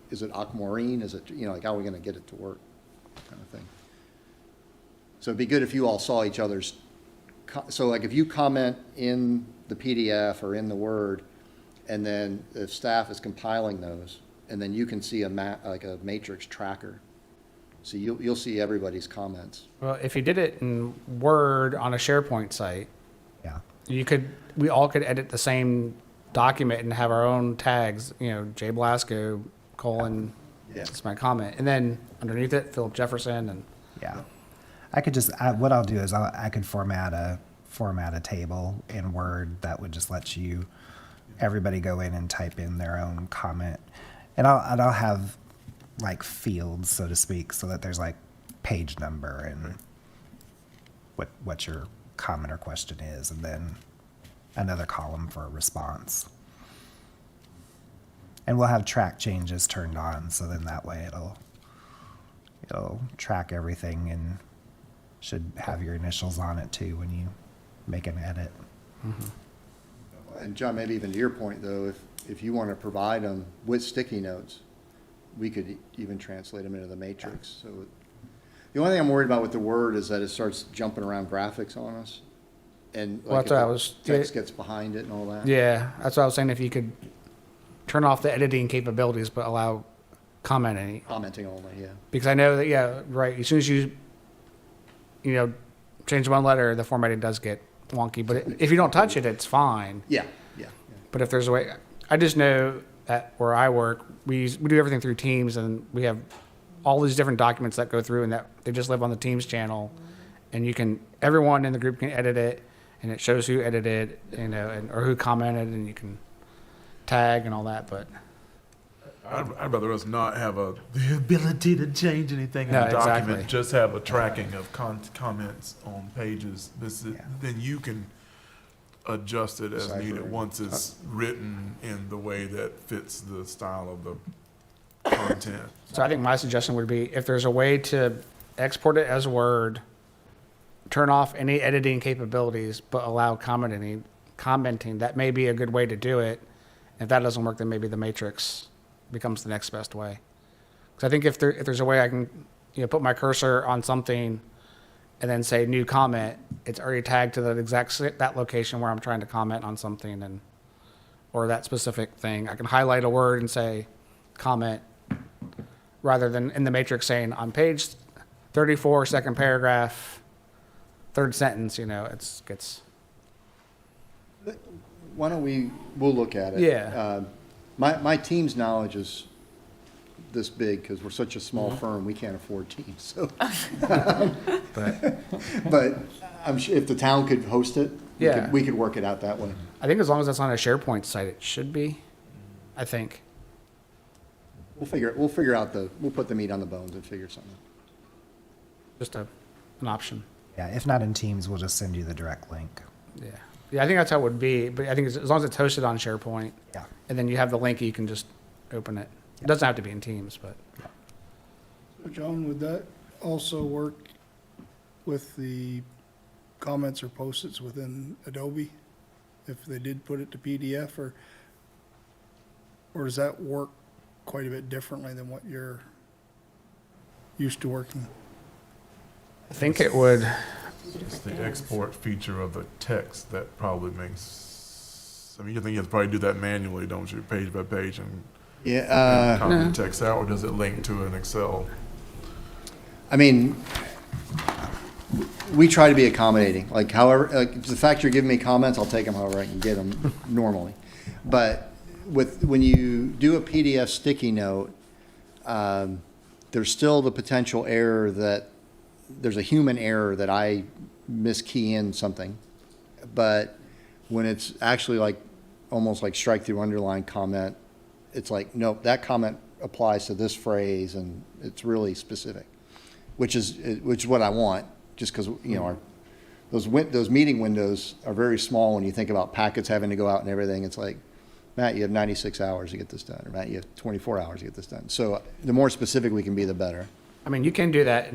is it aquamarine, is it, like, how are we gonna get it to work, kind of thing. So it'd be good if you all saw each other's, so like if you comment in the PDF or in the Word, and then if staff is compiling those, and then you can see like a matrix tracker. So you'll see everybody's comments. Well, if you did it in Word on a SharePoint site, Yeah. we all could edit the same document and have our own tags, Jay Blasco, : Yeah. that's my comment. And then underneath it, Philip Jefferson, and Yeah. I could just, what I'll do is I could format a table in Word that would just let everybody go in and type in their own comment. And I'll have like fields, so to speak, so that there's like page number and what your comment or question is, and then another column for a response. And we'll have track changes turned on, so then that way it'll track everything and should have your initials on it too when you make an edit. And John, maybe even to your point though, if you want to provide them with sticky notes, we could even translate them into the matrix. So the only thing I'm worried about with the Word is that it starts jumping around graphics on us. And Well, like that's what I if the was- text gets behind it and all that. yeah, that's what I was saying. If you could turn off the editing capabilities but allow commenting, Commenting only, yeah. because I know that right. As soon as you change one letter, the formatting does get wonky. But if you don't touch it, it's fine. Yeah. But if there's a way, I just know that where I work, we do everything through Teams, and we have all these different documents that go through, and that they just live on the Teams channel, and everyone in the group can edit it, and it shows who edited, or who commented, and you can tag and all that. But I'd rather us not have the ability to change anything in No, the document, exactly. just have a tracking of comments on pages. Then you can adjusted as Decipher needed it. once it's written in the way that fits the style of the content. So I think my suggestion would be if there's a way to export it as Word, turn off any editing capabilities, but allow commenting, that may be a good way to do it. If that doesn't work, then maybe the matrix becomes the next best way. Because I think if there's a way I can, put my cursor on something and then say new comment, it's already tagged to that location where I'm trying to comment on something or that specific thing. I can highlight a word and say comment rather than in the matrix saying on page 34, second paragraph, third sentence, gets. Why don't we'll look at it. Yeah. My team's knowledge is this big because we're such a small firm, we can't afford teams, so. But I'm sure if the town could host it, Yeah. we could work it out that way. I think as long as that's on a SharePoint site, it should be, I think. We'll figure out we'll put the meat on the bones and figure something. Just an option. Yeah, if not in Teams, we'll just send you the direct link. Yeah. Yeah, I think that's how it would be, but I think as long as it's hosted on SharePoint, Yeah. and then you have the link, you can just open it. It doesn't have to be in Teams, but. So John, would that also work with the comments or post-its within Adobe? If they did put it to PDF, or does that work quite a bit differently than what you're used to working? I think it would. It's the export feature of the text that probably makes, I mean, you think you have to probably do that manually, don't you, page by page and Yeah, copy the text out, or does it link to an Excel? I mean, we try to be accommodating, the fact you're giving me comments, I'll take them however I can get them normally. But when you do a PDF sticky note, there's still the potential error that there's a human error that I miskey in something. But when it's actually almost like strike through underline comment, it's like, nope, that comment applies to this phrase and it's really specific, which is what I want, just because, those meeting windows are very small when you think about packets having to go out and everything. It's like, Matt, you have 96 hours to get this done, or Matt, you have 24 hours to get this done. So the more specific we can be, the better. I mean, you can do that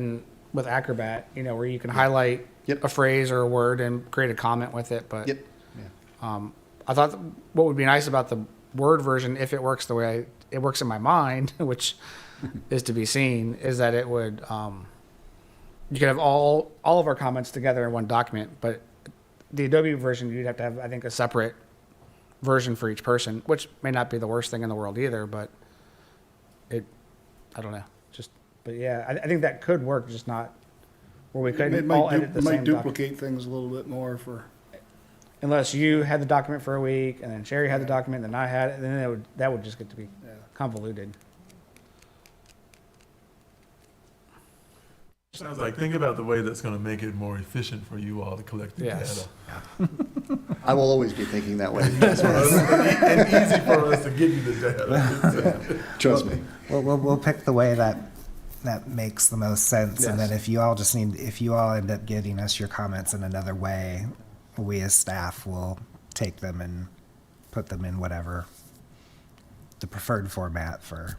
with Acrobat, where you can highlight Yep. a phrase or a word and create a comment with it. But Yep. I thought what would be nice about the Word version, if it works the way it works in my mind, which is to be seen, is that it would, you could have all of our comments together in one document, but the Adobe version, you'd have to have, I think, a separate version for each person, which may not be the worst thing in the world either, but I don't know. But yeah, I think that could work, just not where we It couldn't all edit the might same document. duplicate things a little bit more for, Unless you had the document for a week, and then Sherry had the document, and then I had it, and then that would just get to be yeah. convoluted. Sounds like, think about the way that's gonna make it more efficient for you all to collect the Yes. data. I will always be thinking that way. And easy for us to give you the data. Trust me. We'll pick the way that makes the most sense, and then Yes. if you all end up getting us your comments in another way, we as staff will take them and put them in whatever the preferred format for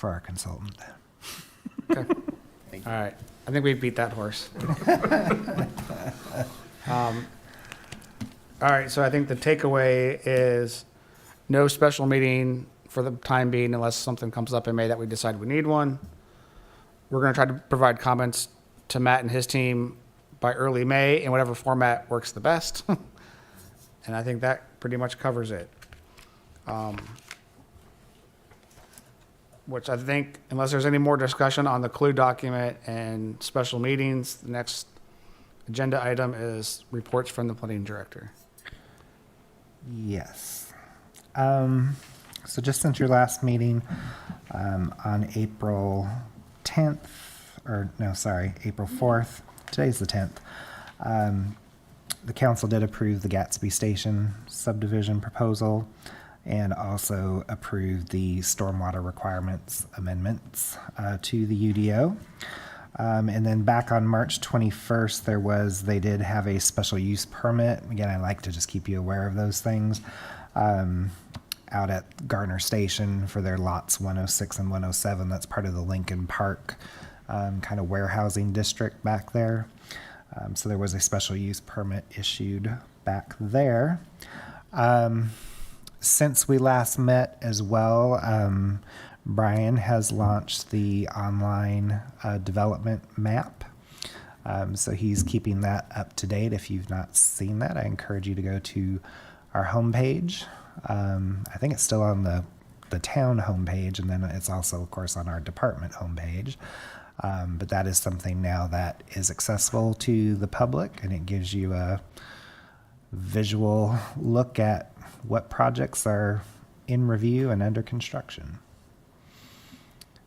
our consultant. All right, I think we beat that horse. All right, so I think the takeaway is no special meeting for the time being unless something comes up in May that we decide we need one. We're going to try to provide comments to Matt and his team by early May in whatever format works the best. And I think that pretty much covers it. Which I think, unless there's any more discussion on the clue document and special meetings, the next agenda item is reports from the planning director. Yes. So just since your last meeting, on April 10th, April 4th, today's the 10th, the council did approve the Gatsby Station subdivision proposal and also approved the stormwater requirements amendments to the UDO. And then back on March 21st, they did have a special use permit. Again, I like to just keep you aware of those things. Out at Garner Station for their lots 106 and 107. That's part of the Lincoln Park kind of warehousing district back there. So there was a special use permit issued back there. Since we last met as well, Brian has launched the online development map. So he's keeping that up to date. If you've not seen that, I encourage you to go to our homepage. I think it's still on the town homepage, and then it's also, of course, on our department homepage. But that is something now that is accessible to the public, and it gives you a visual look at what projects are in review and under construction.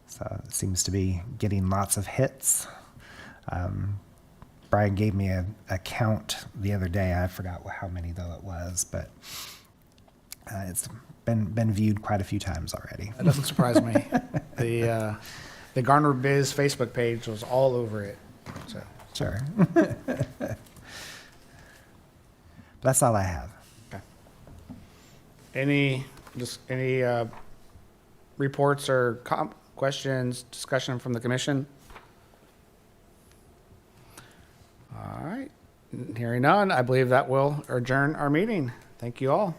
So it seems to be getting lots of hits. Brian gave me a count the other day. I forgot how many though it was, but it's been viewed quite a few times already. That doesn't surprise me. The Garner Biz Facebook page was all over it. So Sure. That's all I have. any reports or questions, discussion from the commission? All right. Hearing none, I believe that will adjourn our meeting. Thank you all.